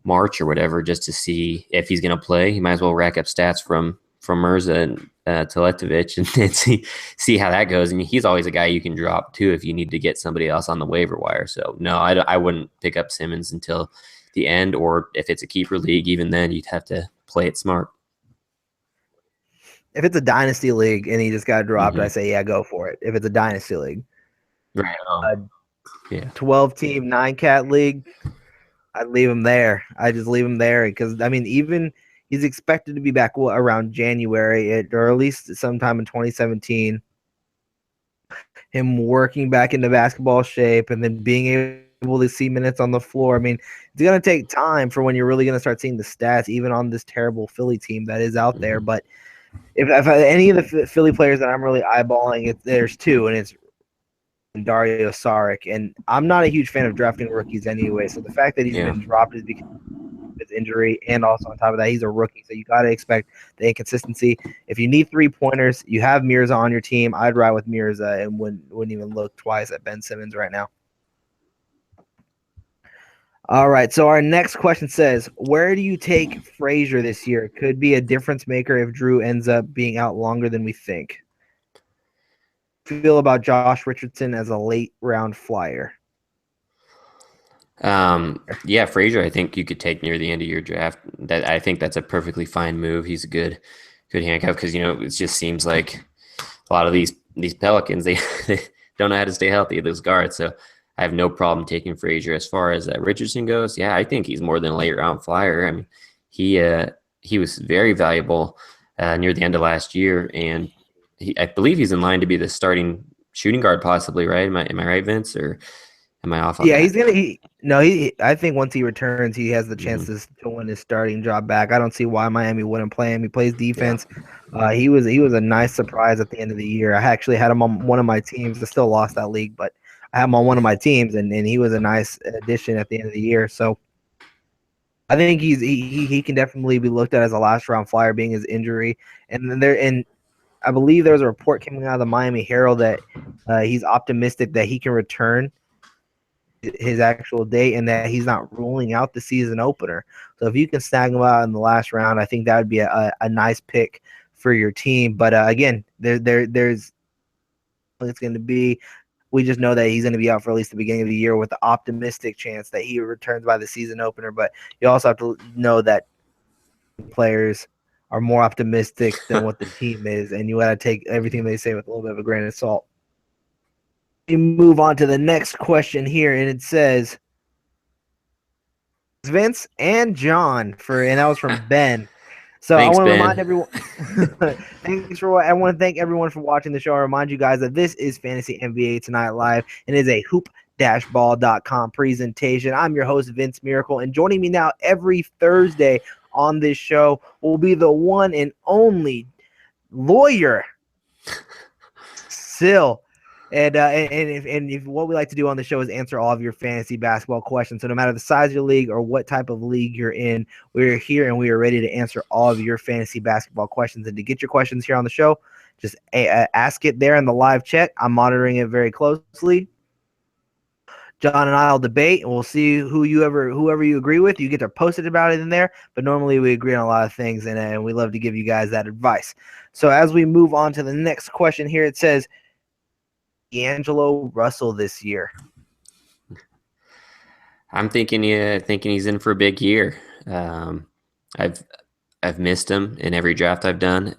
Speaker 2: March or whatever just to see if he's going to play. You might as well rack up stats from Mirza and Teletovic and see how that goes. And he's always a guy you can drop too if you need to get somebody else on the waiver wire. So no, I wouldn't pick up Simmons until the end, or if it's a keeper league, even then you'd have to play it smart.
Speaker 1: If it's a dynasty league and he just got dropped, I say, yeah, go for it. If it's a dynasty league.
Speaker 2: Right.
Speaker 1: Yeah. 12-team 9-cat league, I'd leave him there. I just leave him there because, I mean, even he's expected to be back around January or at least sometime in 2017. Him working back into basketball shape and then being able to see minutes on the floor. I mean, it's going to take time for when you're really going to start seeing the stats, even on this terrible Philly team that is out there. But if any of the Philly players that I'm really eyeballing, there's two, and it's Dario Saric. And I'm not a huge fan of drafting rookies anyway. So the fact that he's been dropped is because of his injury, and also on top of that, he's a rookie. So you got to expect the inconsistency. If you need 3-pointers, you have Mirza on your team. I'd ride with Mirza and wouldn't even look twice at Ben Simmons right now. All right, so our next question says, where do you take Frazier this year? Could be a difference maker if Drew ends up being out longer than we think. Feel about Josh Richardson as a late round flyer?
Speaker 2: Yeah, Frazier, I think you could take near the end of your draft. I think that's a perfectly fine move. He's a good handcuff because it just seems like a lot of these Pelicans they don't know how to stay healthy, those guards. So I have no problem taking Frazier. As far as Richardson goes, yeah, I think he's more than a late round flyer. I mean, he was very valuable near the end of last year, and I believe he's in line to be the starting shooting guard, possibly, right? Am I right, Vince, or am I off on that?
Speaker 1: He's gonna. I think once he returns, he has the chance to win his starting job back. I don't see why Miami wouldn't play him. He plays defense. Yeah. He was a nice surprise at the end of the year. I actually had him on one of my teams. I still lost that league, but I have him on one of my teams, and he was a nice addition at the end of the year. So I think he can definitely be looked at as a last round flyer, being his injury. And I believe there was a report coming out of the Miami Herald that he's optimistic that he can return his actual date and that he's not ruling out the season opener. So if you can snag him out in the last round, I think that would be a nice pick for your team. But again, there's it's going to be. We just know that he's going to be out for at least the beginning of the year with the optimistic chance that he returns by the season opener. But you also have to know that players are more optimistic than what the team is, and you got to take everything they say with a little bit of a grain of salt. We move on to the next question here, and it says Vince and John and that was from Ben. So
Speaker 2: Thanks,
Speaker 1: I want to
Speaker 2: Ben.
Speaker 1: remind everyone. I want to thank everyone for watching the show. I remind you guys that this is Fantasy NBA Tonight Live and is a hoop-ball.com presentation. I'm your host, Vince Miracle, and joining me now every Thursday on this show will be the one and only lawyer, Sill. And if what we like to do on the show is answer all of your fantasy basketball questions. So no matter the size of your league or what type of league you're in, we're here and we are ready to answer all of your fantasy basketball questions. And to get your questions here on the show, just ask it there in the live chat. I'm monitoring it very closely. John and I will debate, and we'll see whoever you agree with. You get to post it about it in there, but normally we agree on a lot of things, and we love to give you guys that advice. So as we move on to the next question here, it says, D'Angelo Russell this year.
Speaker 2: I'm thinking he's in for a big year. I've missed him in every draft I've done, but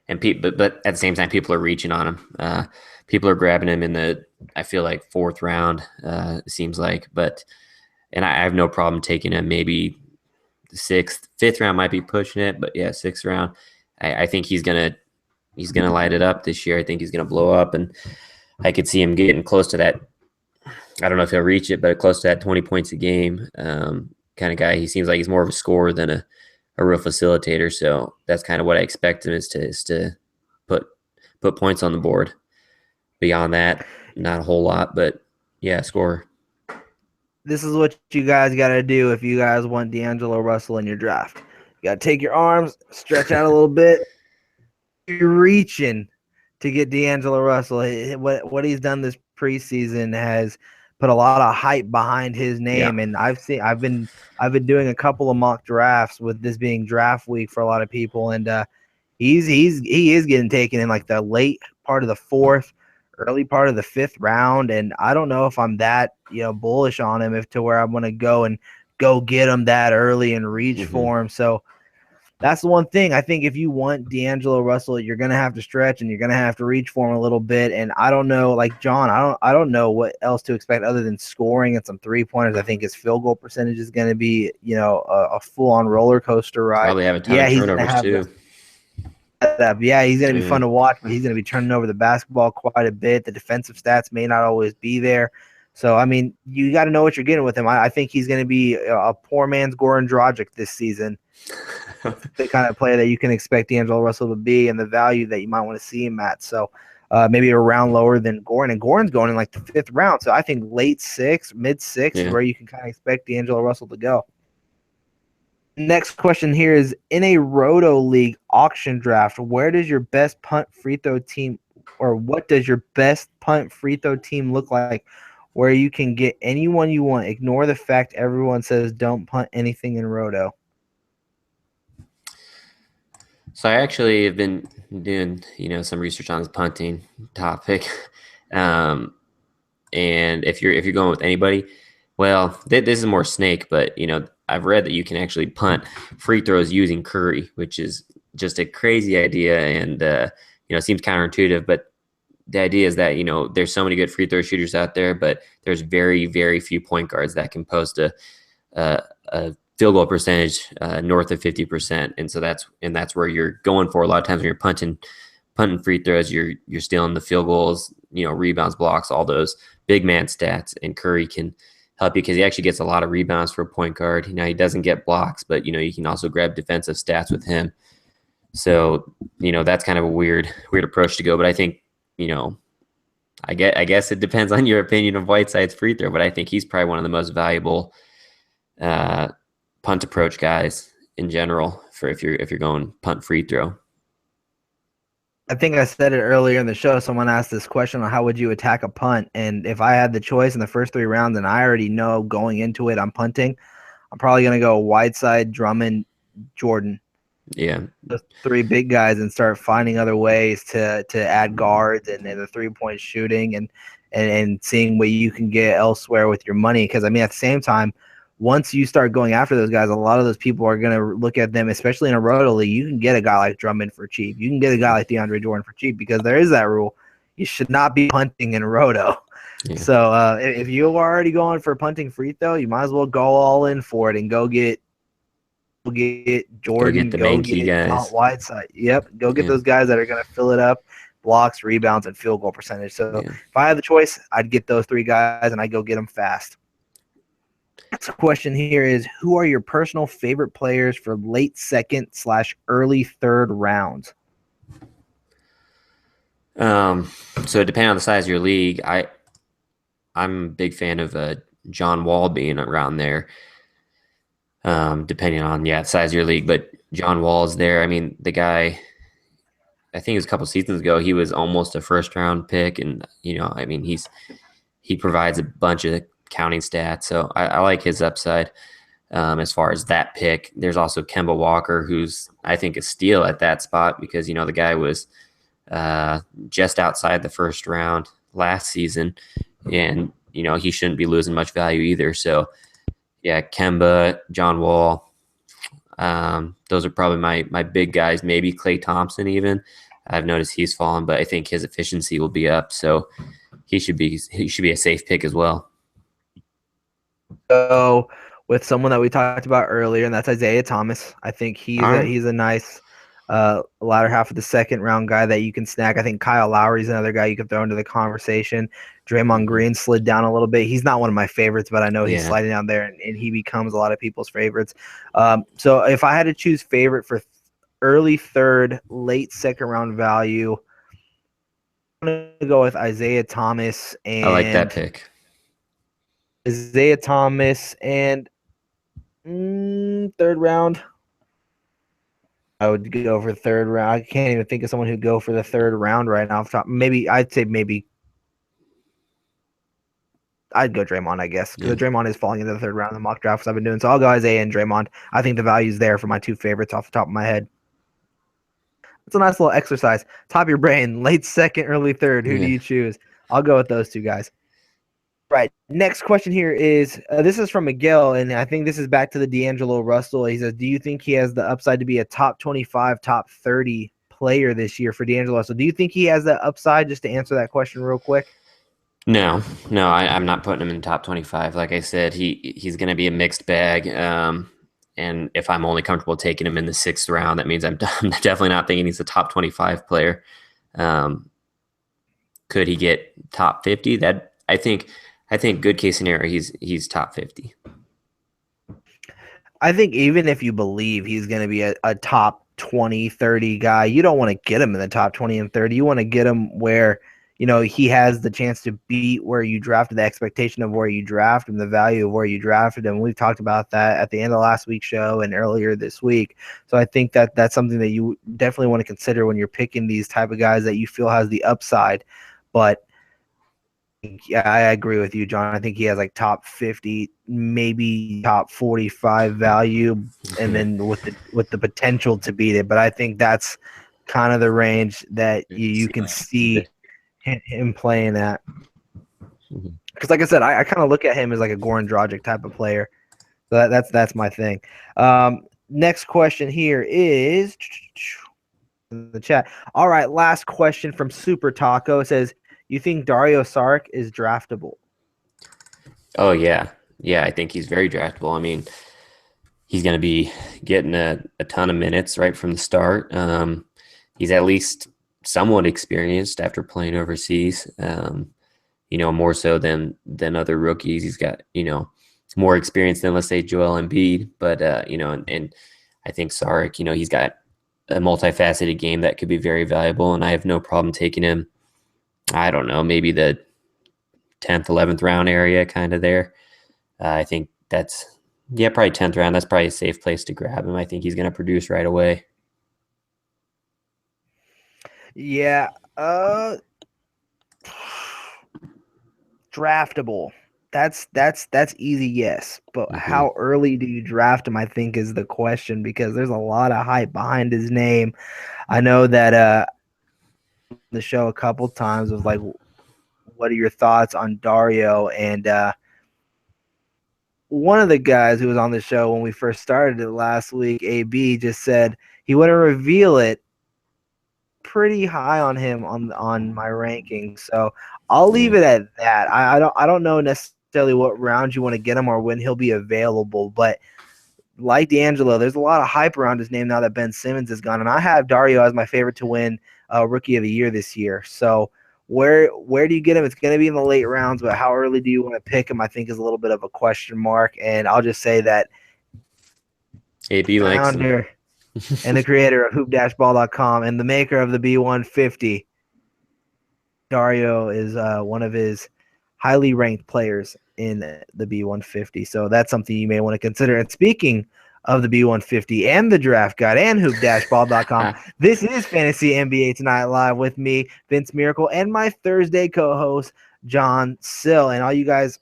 Speaker 2: at the same time, people are reaching on him. people are grabbing him in the, I feel like, fourth round, it seems like. And I have no problem taking him maybe the sixth, fifth round might be pushing it, but yeah, sixth round. I think he's gonna light it up this year. I think he's gonna blow up, and I could see him getting close to that. I don't know if he'll reach it, but close to that 20 points a game kind of guy. He seems like he's more of a scorer than a real facilitator. So that's kind of what I expect him is to put points on the board. Beyond that, not a whole lot, but yeah, scorer.
Speaker 1: This is what you guys got to do if you guys want D'Angelo Russell in your draft. You got to take your arms, stretch out a little bit. You're reaching to get D'Angelo Russell. What he's done this preseason has put a lot of hype behind his name, and I've been doing a couple of mock drafts with this being draft week for a lot of people, and he is getting taken in like the late part of the fourth, early part of the fifth round, and I don't know if I'm that bullish on him to where I'm going to go get him that early and reach for him. So that's the one thing. I think if you want D'Angelo Russell, you're going to have to stretch and you're going to have to reach for him a little bit. And I don't know, like John, I don't know what else to expect other than scoring and some 3-pointers. I think his field goal percentage is going to be, a full-on roller coaster ride.
Speaker 2: Probably have a ton of turnovers too.
Speaker 1: Yeah, he's going to be fun to watch, but he's going to be turning over the basketball quite a bit. The defensive stats may not always be there. So, I mean, you got to know what you're getting with him. I think he's going to be a poor man's Goran Dragic this season. The kind of player that you can expect D'Angelo Russell to be and the value that you might want to see him at. So, maybe a round lower than Goran. And Goran's going in like the fifth round. So, I think late six, mid six is where you can kind of expect D'Angelo Russell to go. Next question here is, in a Roto League auction draft, where does your best punt free throw team, or what does your best punt free throw team look like, where you can get anyone you want? Ignore the fact everyone says don't punt anything in Roto.
Speaker 2: So I actually have been doing, some research on this punting topic. And if you're going with anybody, well, this is more snake, but I've read that you can actually punt free throws using Curry, which is just a crazy idea, and seems counterintuitive. But the idea is that there's so many good free throw shooters out there, but there's very, very few point guards that can post a field goal percentage north of 50%, and so that's where you're going for a lot of times when you're punting free throws. You're stealing the field goals, rebounds, blocks, all those big man stats, and Curry can help you because he actually gets a lot of rebounds for a point guard. He doesn't get blocks, but you can also grab defensive stats with him. So that's kind of a weird approach to go. But I think I guess it depends on your opinion of Whiteside's free throw. But I think he's probably one of the most valuable punt approach guys in general for if you're going punt free throw.
Speaker 1: I think I said it earlier in the show. Someone asked this question on how would you attack a punt, and if I had the choice in the first 3 rounds, and I already know going into it I'm punting, I'm probably going to go Whiteside, Drummond, Jordan.
Speaker 2: Yeah,
Speaker 1: those 3 big guys, and start finding other ways to add guards and the 3-point shooting and seeing what you can get elsewhere with your money. Because at the same time, once you start going after those guys, a lot of those people are going to look at them, especially in a Roto League. You can get a guy like Drummond for cheap. You can get a guy like DeAndre Jordan for cheap because there is that rule. You should not be punting in Roto. Yeah. So if you are already going for punting free throw, you might as well go all in for it and go get Jordan,
Speaker 2: go get
Speaker 1: Whiteside. Yep, go get those guys that are going to fill it up, blocks, rebounds, and field goal percentage. So if I had the choice, I'd get those 3 guys and I'd go get them fast. Next question here is, who are your personal favorite players for late second/early third rounds?
Speaker 2: So depending on the size of your league, I'm a big fan of John Wall being around there. Depending on size of your league, but John Wall is there. The guy, I think it was a couple seasons ago, he was almost a first round pick, and he provides a bunch of counting stats, so I like his upside as far as that pick. There's also Kemba Walker, who's I think a steal at that spot because the guy was just outside the first round last season, and he shouldn't be losing much value either. So Kemba, John Wall, those are probably my big guys. Maybe Klay Thompson even. I've noticed he's fallen, but I think his efficiency will be up, so he should be a safe pick as well.
Speaker 1: So with someone that we talked about earlier, and that's Isaiah Thomas. I think he's a nice latter half of the second round guy that you can snack. I think Kyle Lowry's another guy you can throw into the conversation. Draymond Green slid down a little bit. He's not one of my favorites, but I know he's sliding down there, and he becomes a lot of people's favorites. So if I had to choose favorite for early third, late second round value, I'm going to go with Isaiah Thomas. And
Speaker 2: I like that pick.
Speaker 1: Isaiah Thomas and third round. I would go for third round. I can't even think of someone who'd go for the third round right now. Off top, maybe I'd say I'd go Draymond, I guess, because Draymond is falling into the third round of the mock drafts I've been doing. So I'll go Isaiah and Draymond. I think the value's there for my two favorites off the top of my head. It's a nice little exercise. Top of your brain, late second, early third. Who do you choose? I'll go with those two guys. Right. Next question here is this is from Miguel, and I think this is back to the D'Angelo Russell. He says, do you think he has the upside to be a top 25, top 30 player this year for D'Angelo? So do you think he has that upside, just to answer that question real quick?
Speaker 2: No, I'm not putting him in top 25. Like I said, he's going to be a mixed bag. And if I'm only comfortable taking him in the 6th round, that means I'm definitely not thinking he's a top 25 player. Could he get top 50? That I think good case scenario, he's top 50.
Speaker 1: I think even if you believe he's going to be a top 20, 30 guy, you don't want to get him in the top 20 and 30. You want to get him where, he has the chance to beat where you drafted, the expectation of where you drafted him, the value of where you drafted him. We've talked about that at the end of last week's show and earlier this week. So I think that that's something that you definitely want to consider when you're picking these type of guys that you feel has the upside. But yeah, I agree with you, John. I think he has like top 50, maybe top 45 value, and then with the potential to beat it. But I think that's kind of the range that you can see him playing at. Because like I said, I kind of look at him as like a Goran Dragic type of player. So that's my thing. Next question here is in the chat. All right, last question from Super Taco. It says, you think Dario Saric is draftable?
Speaker 2: Oh, yeah. Yeah, I think he's very draftable. I mean, he's going to be getting a ton of minutes right from the start. He's at least somewhat experienced after playing overseas, more so than other rookies. He's got, more experience than, let's say, Joel Embiid. But, and I think Saric, he's got a multifaceted game that could be very valuable, and I have no problem taking him. I don't know, maybe the 10th, 11th round area kind of there. I think that's, probably 10th round. That's probably a safe place to grab him. I think he's going to produce right away.
Speaker 1: Yeah. Draftable. That's easy, yes. But how early do you draft him, I think, is the question, because there's a lot of hype behind his name. I know that the show a couple times was like, what are your thoughts on Dario? And one of the guys who was on the show when we first started it last week, AB, just said he wouldn't reveal it. Pretty high on him on my ranking, so I'll leave it at that. I don't know necessarily what round you want to get him or when he'll be available, but like D'Angelo, there's a lot of hype around his name now that Ben Simmons is gone, and I have Dario as my favorite to win Rookie of the Year this year. So where do you get him? It's going to be in the late rounds, but how early do you want to pick him, I think, is a little bit of a question mark. And I'll just say that
Speaker 2: AB likes him.
Speaker 1: And the creator of hoop-ball.com and the maker of the B150, Dario is one of his highly ranked players in the B150. So that's something you may want to consider. And speaking of the B150 and the draft guide and hoop-ball.com, this is Fantasy NBA Tonight Live with me, Vince Miracle, and my Thursday co-host, John Sill. And all you guys,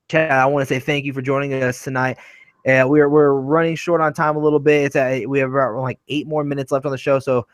Speaker 1: chat, I want to say thank you for joining us tonight. We're running short on time a little bit. We have about like 8 more minutes left on the show, so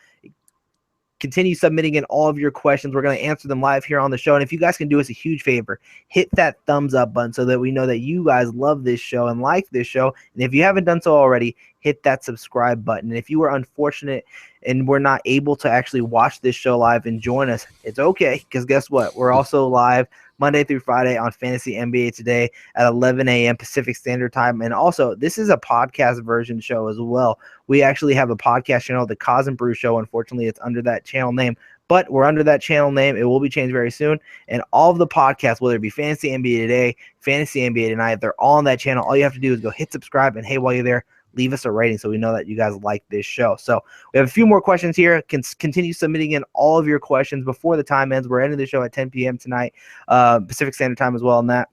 Speaker 1: continue submitting in all of your questions. We're going to answer them live here on the show. And if you guys can do us a huge favor, hit that thumbs up button so that we know that you guys love this show and like this show. And if you haven't done so already, hit that subscribe button. And if you are unfortunate and we're not able to actually watch this show live and join us, it's okay, because guess what? We're also live Monday through Friday on Fantasy NBA Today at 11 a.m. Pacific Standard Time. And also, this is a podcast version show as well. We actually have a podcast channel, the Cause and Brew Show. Unfortunately, it's under that channel name, but we're under that channel name. It will be changed very soon. And all of the podcasts, whether it be Fantasy NBA Today, Fantasy NBA Tonight, they're all on that channel. All you have to do is go hit subscribe, and hey, while you're there, leave us a rating so we know that you guys like this show. So we have a few more questions here. Continue submitting in all of your questions before the time ends. We're ending the show at 10 p.m. tonight, Pacific Standard Time as well on that.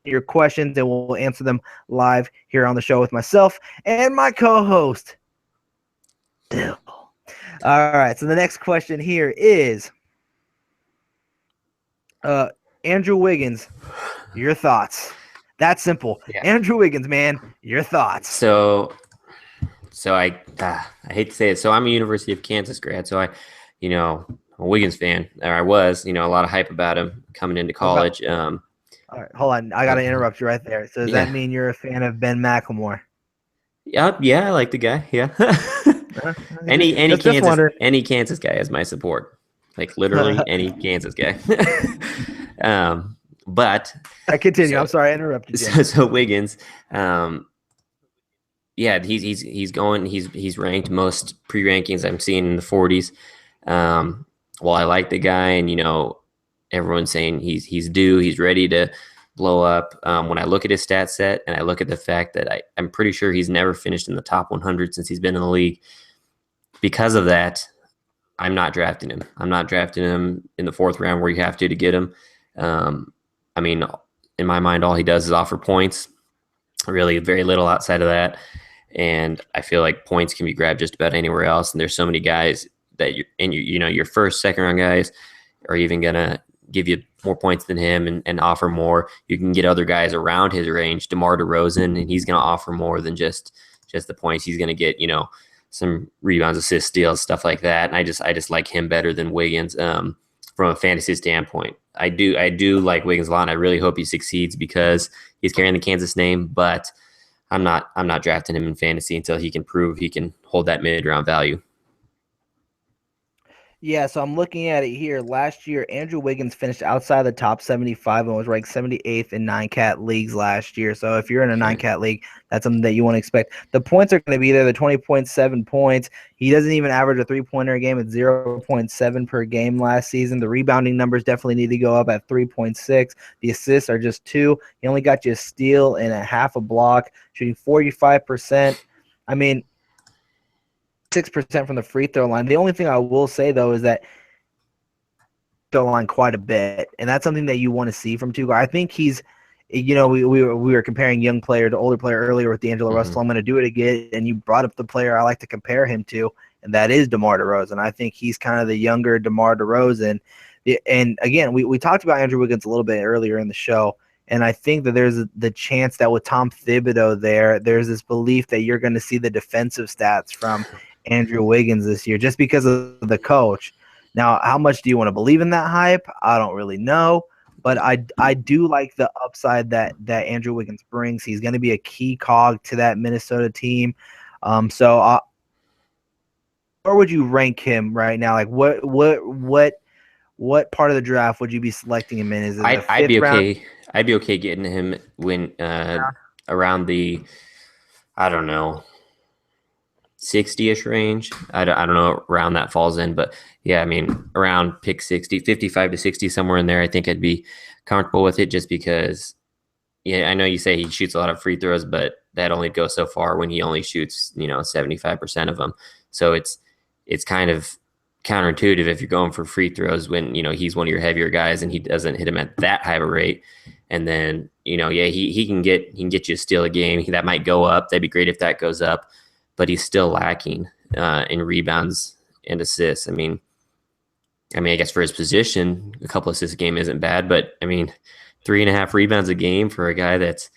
Speaker 1: Your questions, and we'll answer them live here on the show with myself and my co-host, Bill. All right, so the next question here is Andrew Wiggins, your thoughts. That's simple. Yeah. Andrew Wiggins, man, your thoughts.
Speaker 2: So I hate to say it. So I'm a University of Kansas grad. So I'm a Wiggins fan. Or I was, a lot of hype about him coming into college.
Speaker 1: All right, hold on. I got to interrupt you right there. So does that mean you're a fan of Ben McLemore?
Speaker 2: Yeah, I like the guy. Yeah. any Kansas guy has my support. Like literally any Kansas guy. But
Speaker 1: I continue. I'm sorry I interrupted you.
Speaker 2: So Wiggins, he's ranked most pre-rankings I'm seeing in the 40s. Well, I like the guy, and everyone's saying he's due, he's ready to blow up. When I look at his stat set and I look at the fact that I'm pretty sure he's never finished in the top 100 since he's been in the league. Because of that, I'm not drafting him. I'm not drafting him in the 4th round where you have to get him. In my mind, all he does is offer points, really very little outside of that. And I feel like points can be grabbed just about anywhere else. And there's so many guys that your first, second round guys are even going to give you more points than him and offer more. You can get other guys around his range, DeMar DeRozan, and he's going to offer more than just the points. He's going to get, some rebounds, assists, steals, stuff like that. And I just like him better than Wiggins. From a fantasy standpoint, I do like Wiggins a lot, and I really hope he succeeds because he's carrying the Kansas name. But I'm not drafting him in fantasy until he can prove he can hold that mid-round value.
Speaker 1: Yeah, so I'm looking at it here. Last year, Andrew Wiggins finished outside the top 75 and was ranked 78th in 9-cat leagues last year. So if you're in a 9-cat league, that's something that you want to expect. The points are going to be there, the 20.7 points. He doesn't even average a three-pointer a game at 0.7 per game last season. The rebounding numbers definitely need to go up at 3.6. The assists are just 2. He only got you a steal and a half a block, shooting 45%. 6% from the free throw line. The only thing I will say, though, is that throw line quite a bit, and that's something that you want to see from Tugar. I think he's, we were comparing young player to older player earlier with D'Angelo Russell. I'm going to do it again, and you brought up the player I like to compare him to, and that is DeMar DeRozan. I think he's kind of the younger DeMar DeRozan. And again, we talked about Andrew Wiggins a little bit earlier in the show, and I think that there's the chance that with Tom Thibodeau there's this belief that you're going to see the defensive stats from Andrew Wiggins this year just because of the coach. Now, how much do you want to believe in that hype? I don't really know, but I do like the upside that Andrew Wiggins brings. He's going to be a key cog to that Minnesota team. So where would you rank him right now? Like what part of the draft would you be selecting him in? Is it
Speaker 2: I'd be okay. I'd be okay getting him when around the, I don't know, 60-ish range. I don't know around that falls in, but yeah, around pick 60, 55 to 60, somewhere in there, I think I'd be comfortable with it just because, I know you say he shoots a lot of free throws, but that only goes so far when he only shoots, 75% of them. So it's kind of counterintuitive if you're going for free throws when, he's one of your heavier guys and he doesn't hit him at that high of a rate. And then, he can get you a steal a game. That might go up. That'd be great if that goes up. But he's still lacking in rebounds and assists. I guess for his position, a couple assists a game isn't bad, but 3.5 rebounds a game for a guy that's,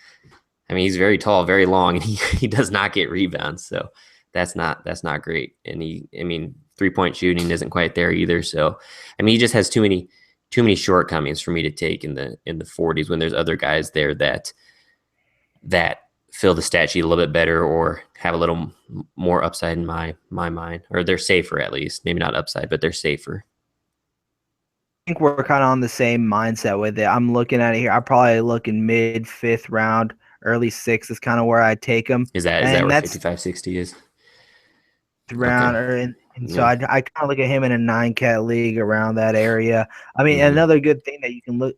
Speaker 2: he's very tall, very long, and he does not get rebounds. So that's not great. And 3-point shooting isn't quite there either. So, he just has too many shortcomings for me to take in the 40s when there's other guys there that fill the stat sheet a little bit better or have a little more upside in my mind, or they're safer at least. Maybe not upside, but they're safer.
Speaker 1: I think we're kind of on the same mindset with it. I'm looking at it here. I probably look in mid 5th round, early 6th is kind of where I take him.
Speaker 2: Is that
Speaker 1: And
Speaker 2: where
Speaker 1: that's
Speaker 2: 55-60 is?
Speaker 1: round,
Speaker 2: Okay.
Speaker 1: and so
Speaker 2: Yeah.
Speaker 1: I kind of look at him in a 9 cat league around that area. I mean,
Speaker 2: Mm-hmm.
Speaker 1: another good thing that you can look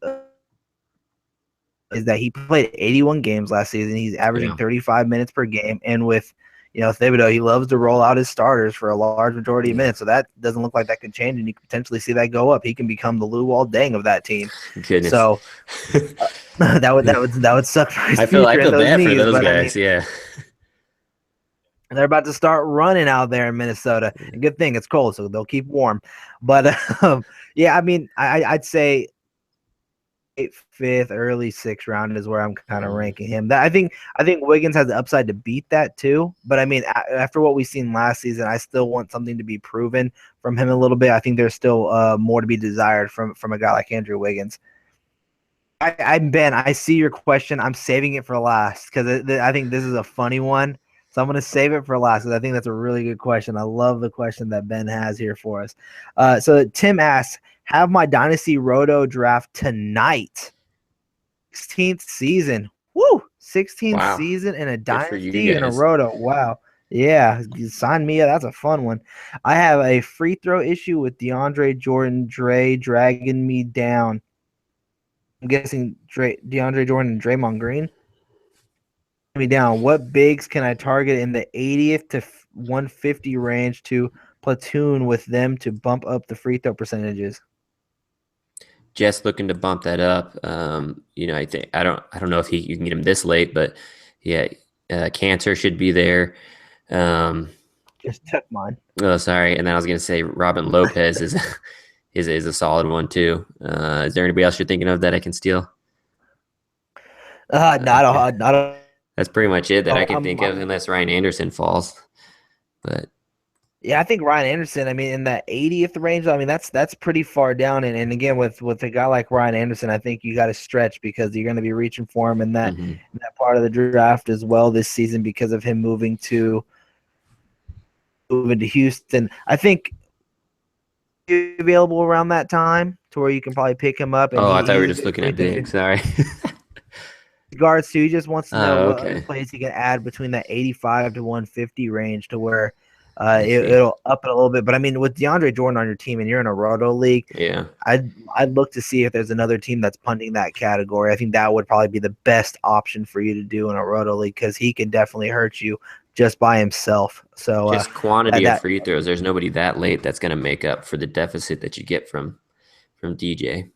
Speaker 1: is that he played 81 games last season. He's averaging 35 minutes per game, and with Thibodeau, he loves to roll out his starters for a large majority of minutes. So that doesn't look like that could change, and you could potentially see that go up. He can become the Luol Deng of that team.
Speaker 2: Goodness.
Speaker 1: So that would suck for his
Speaker 2: I
Speaker 1: future
Speaker 2: feel
Speaker 1: in those
Speaker 2: bad for
Speaker 1: knees.
Speaker 2: those
Speaker 1: But
Speaker 2: guys.
Speaker 1: I mean,
Speaker 2: Yeah.
Speaker 1: they're about to start running out there in Minnesota. And good thing it's cold, so they'll keep warm. But yeah, I mean, I'd say 5th, early 6th round is where I'm kind of ranking him. I think Wiggins has the upside to beat that too. But I mean, after what we've seen last season, I still want something to be proven from him a little bit. I think there's still more to be desired from a guy like Andrew Wiggins. Ben, I see your question. I'm saving it for last because I think this is a funny one. So I'm going to save it for last because I think that's a really good question. I love the question that Ben has here for us. So Tim asks, have my Dynasty Roto draft tonight. 16th season. Woo! 16th season in a Dynasty and a Roto. Wow. Yeah, sign me up. That's a fun one. I have a free throw issue with DeAndre Jordan dragging me down. I'm guessing DeAndre Jordan and Draymond Green. Me down. What bigs can I target in the 80th to 150 range to platoon with them to bump up the free throw percentages?
Speaker 2: Just looking to bump that up. I think I don't know if you can get him this late, but yeah, Cantor should be there.
Speaker 1: Just took mine.
Speaker 2: Oh, sorry. And then I was gonna say Robin Lopez is is a solid one too. Is there anybody else you're thinking of that I can steal?
Speaker 1: Not
Speaker 2: That's pretty much it that I can think of, unless Ryan Anderson falls. But
Speaker 1: yeah, I think Ryan Anderson, I mean, in that 80th range, I mean, that's pretty far down. And again, with a guy like Ryan Anderson, I think you got to stretch because you're going to be reaching for him in that part of the draft as well this season because of him moving to Houston. I think available around that time to where you can probably pick him up. And
Speaker 2: I thought we were just looking at big. Sorry.
Speaker 1: Regards to, he just wants to know what
Speaker 2: okay.
Speaker 1: other plays he can add between that 85 to 150 range to where it'll up it a little bit. But I mean, with DeAndre Jordan on your team and you're in a Roto league,
Speaker 2: yeah,
Speaker 1: I'd look to see if there's another team that's punting that category. I think that would probably be the best option for you to do in a Roto league because he can definitely hurt you just by himself. So
Speaker 2: just quantity of free throws. There's nobody that late that's going to make up for the deficit that you get from DJ.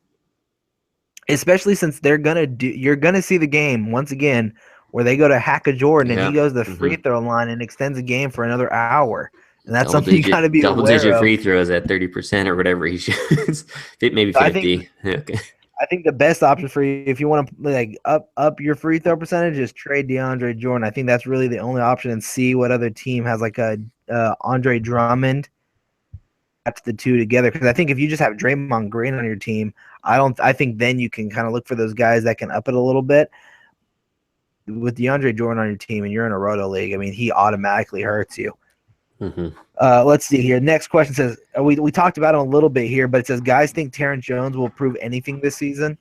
Speaker 1: Especially since you're gonna see the game once again where they go to hack a Jordan and he goes to the free throw line and extends the game for another hour. And that's something you got to be aware of.
Speaker 2: Double-digit free throws at 30% or whatever he shoots. Maybe 50.
Speaker 1: I think the best option for you, if you want to like up your free throw percentage, is trade DeAndre Jordan. I think that's really the only option, and see what other team has like a Andre Drummond. That's the two together, because I think if you just have Draymond Green on your team, I think then you can kind of look for those guys that can up it a little bit. With DeAndre Jordan on your team and you're in a Roto league, I mean, he automatically hurts you. Let's see here. Next question says, we talked about it a little bit here, but it says, guys think Terrence Jones will prove anything this season?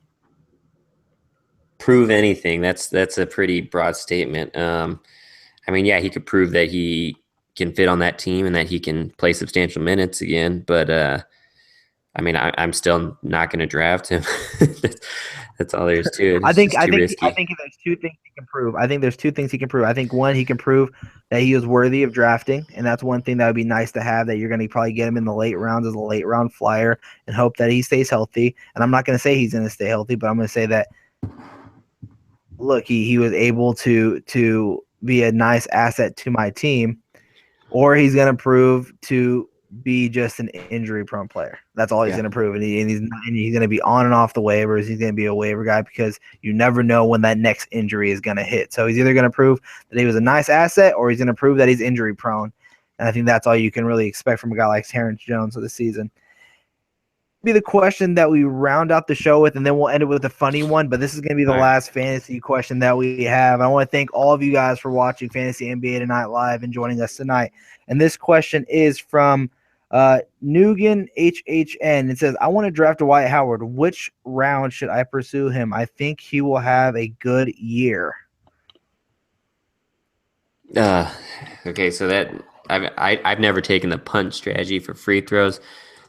Speaker 2: Prove anything? That's a pretty broad statement. I mean, yeah, he could prove that he can fit on that team and that he can play substantial minutes again. But I mean, I'm still not going to draft him. That's all there is to it.
Speaker 1: I think
Speaker 2: there's
Speaker 1: two things he can prove. I think there's two things he can prove. I think one, he can prove that he is worthy of drafting, and that's one thing that would be nice to have, that you're going to probably get him in the late rounds as a late round flyer and hope that he stays healthy. And I'm not going to say he's going to stay healthy, but I'm going to say that, look, he was able to be a nice asset to my team, or he's going to prove to be just an injury-prone player. That's all he's going to prove, and he's going to be on and off the waivers. He's going to be a waiver guy because you never know when that next injury is going to hit. So he's either going to prove that he was a nice asset, or he's going to prove that he's injury-prone. And I think that's all you can really expect from a guy like Terrence Jones of the season. be the question that we round out the show with, and then we'll end it with a funny one. But this is going to be the last fantasy question that we have. I want to thank all of you guys for watching Fantasy NBA Tonight Live and joining us tonight. And this question is from Nugan HHN. It says, I want to draft Dwight Howard. Which round should I pursue him? I think he will have a good year.
Speaker 2: Okay, so that I've never taken the punt strategy for free throws,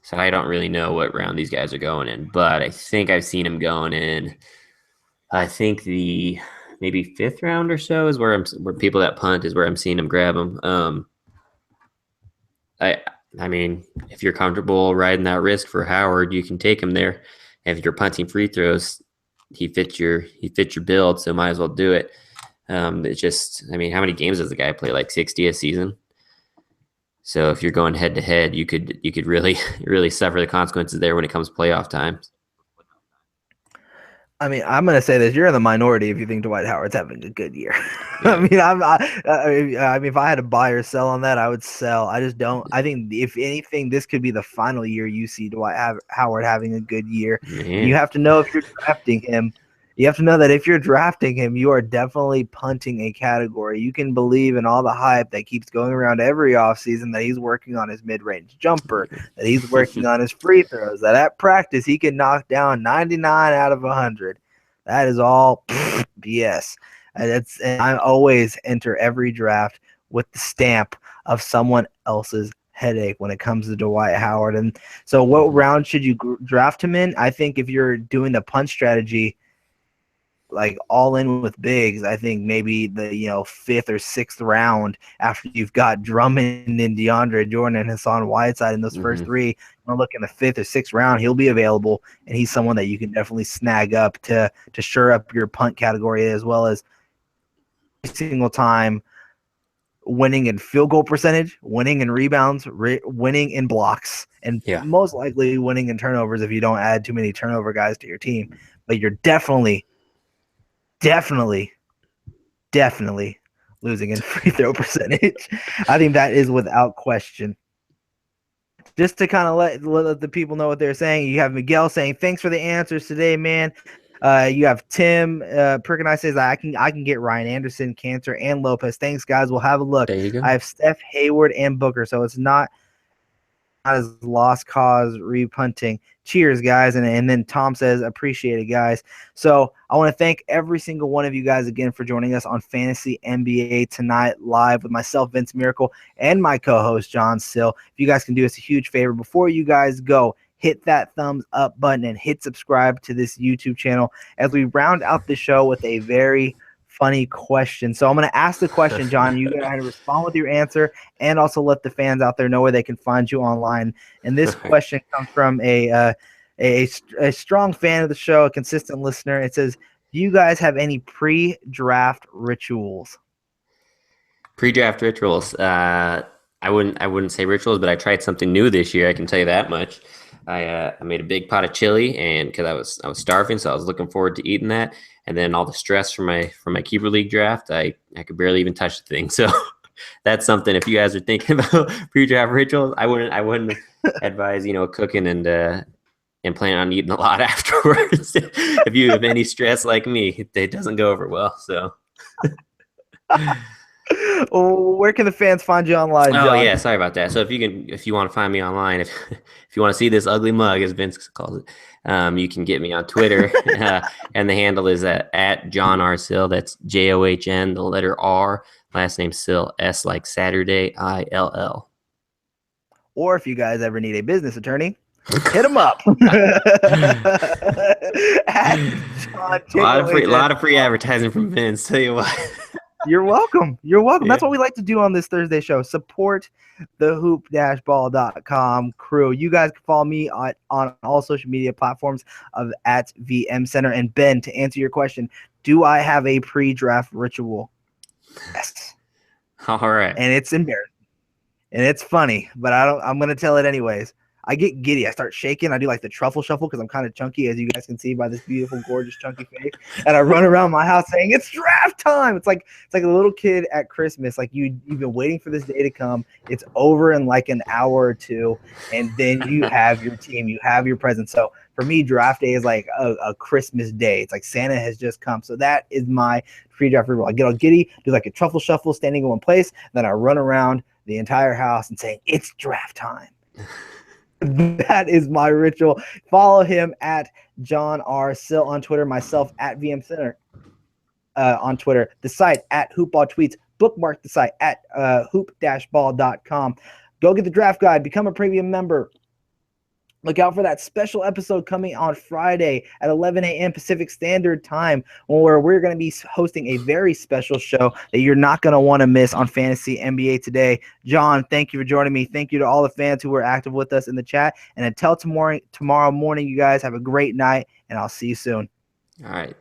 Speaker 2: so I don't really know what round these guys are going in. But I think I've seen them going in. I think the maybe 5th round or so is where people that punt is where I'm seeing them grab them. I mean, if you're comfortable riding that risk for Howard, you can take him there. And if you're punting free throws, he fits your build, so might as well do it. It's just, I mean, how many games does the guy play? Like 60 a season. So if you're going head to head, you could really suffer the consequences there when it comes playoff times.
Speaker 1: I mean, I'm going to say this: you're in the minority if you think Dwight Howard's having a good year.
Speaker 2: Yeah.
Speaker 1: I mean, if I had to buy or sell on that, I would sell. I just don't. I think if anything, this could be the final year you see Dwight Howard having a good year.
Speaker 2: Man.
Speaker 1: You have to know if you're drafting him. You have to know that if you're drafting him, you are definitely punting a category. You can believe in all the hype that keeps going around every offseason that he's working on his mid-range jumper, that he's working on his free throws, that at practice he can knock down 99 out of 100. That is all BS. And I always enter every draft with the stamp of someone else's headache when it comes to Dwight Howard. And so what round should you draft him in? I think if you're doing the punt strategy, like all in with bigs, I think maybe the 5th or 6th round after you've got Drummond and DeAndre Jordan and Hassan Whiteside in those first 3. You want to look in the 5th or 6th round, he'll be available, and he's someone that you can definitely snag up to shore up your punt category, as well as every single time winning in field goal percentage, winning in rebounds, winning in blocks, and most likely winning in turnovers if you don't add too many turnover guys to your team. But you're definitely losing in free throw percentage. I think that is without question. Just to kind of let the people know what they're saying, you have Miguel saying, thanks for the answers today, man. You have Tim Perkins says, I can get Ryan Anderson, Cantor, and Lopez. Thanks, guys. We'll have a look.
Speaker 2: There you go.
Speaker 1: I have Steph, Hayward, and Booker, so it's not as lost cause repunting. Cheers, guys. And then Tom says, appreciate it, guys. So I want to thank every single one of you guys again for joining us on Fantasy NBA Tonight Live with myself, Vince Miracle, and my co-host, John Sill. If you guys can do us a huge favor, before you guys go, hit that thumbs up button and hit subscribe to this YouTube channel as we round out the show with a very funny question. So I'm going to ask the question, John. You got to respond with your answer and also let the fans out there know where they can find you online. And this question comes from a strong fan of the show, a consistent listener. It says, do you guys have any pre-draft rituals?
Speaker 2: Pre-draft rituals. I wouldn't say rituals, but I tried something new this year. I can tell you that much. I made a big pot of chili, and because I was starving, so I was looking forward to eating that. And then all the stress from my keeper league draft, I could barely even touch the thing. So that's something. If you guys are thinking about pre-draft rituals, I wouldn't advise cooking and planning on eating a lot afterwards. If you have any stress like me, it doesn't go over well. So.
Speaker 1: Where can the fans find you online, John?
Speaker 2: Oh yeah, sorry about that. So if you want to find me online, if you want to see this ugly mug, as Vince calls it, you can get me on Twitter, and the handle is at John R. Sill. That's JOHN, the letter R, last name Sill, S like Saturday, ILL.
Speaker 1: Or if you guys ever need a business attorney, hit him up.
Speaker 2: A lot of free advertising from Vince. Tell you what.
Speaker 1: You're welcome. You're welcome. Yeah. That's what we like to do on this Thursday show. Support the hoop-ball.com crew. You guys can follow me on all social media platforms of at VM Center. And Ben, to answer your question, do I have a pre-draft ritual? Yes.
Speaker 2: All right.
Speaker 1: And it's embarrassing. And it's funny, but I'm going to tell it anyways. I get giddy. I start shaking. I do like the truffle shuffle because I'm kind of chunky, as you guys can see by this beautiful, gorgeous, chunky face. And I run around my house saying, "It's draft time!" It's like a little kid at Christmas. Like you've been waiting for this day to come. It's over in like an hour or two, and then you have your team. You have your present. So for me, draft day is like a Christmas day. It's like Santa has just come. So that is my pre-draft ritual. I get all giddy, do like a truffle shuffle, standing in one place. Then I run around the entire house and saying, "It's draft time." That is my ritual. Follow him at John R. Sill on Twitter, myself at VM Center on Twitter, the site at Hoopball Tweets, bookmark the site at hoop-ball.com. Go get the draft guide, become a premium member. Look out for that special episode coming on Friday at 11 a.m. Pacific Standard Time, where we're going to be hosting a very special show that you're not going to want to miss on Fantasy NBA Today. John, thank you for joining me. Thank you to all the fans who were active with us in the chat. And until tomorrow morning, you guys have a great night, and I'll see you soon.
Speaker 2: All right.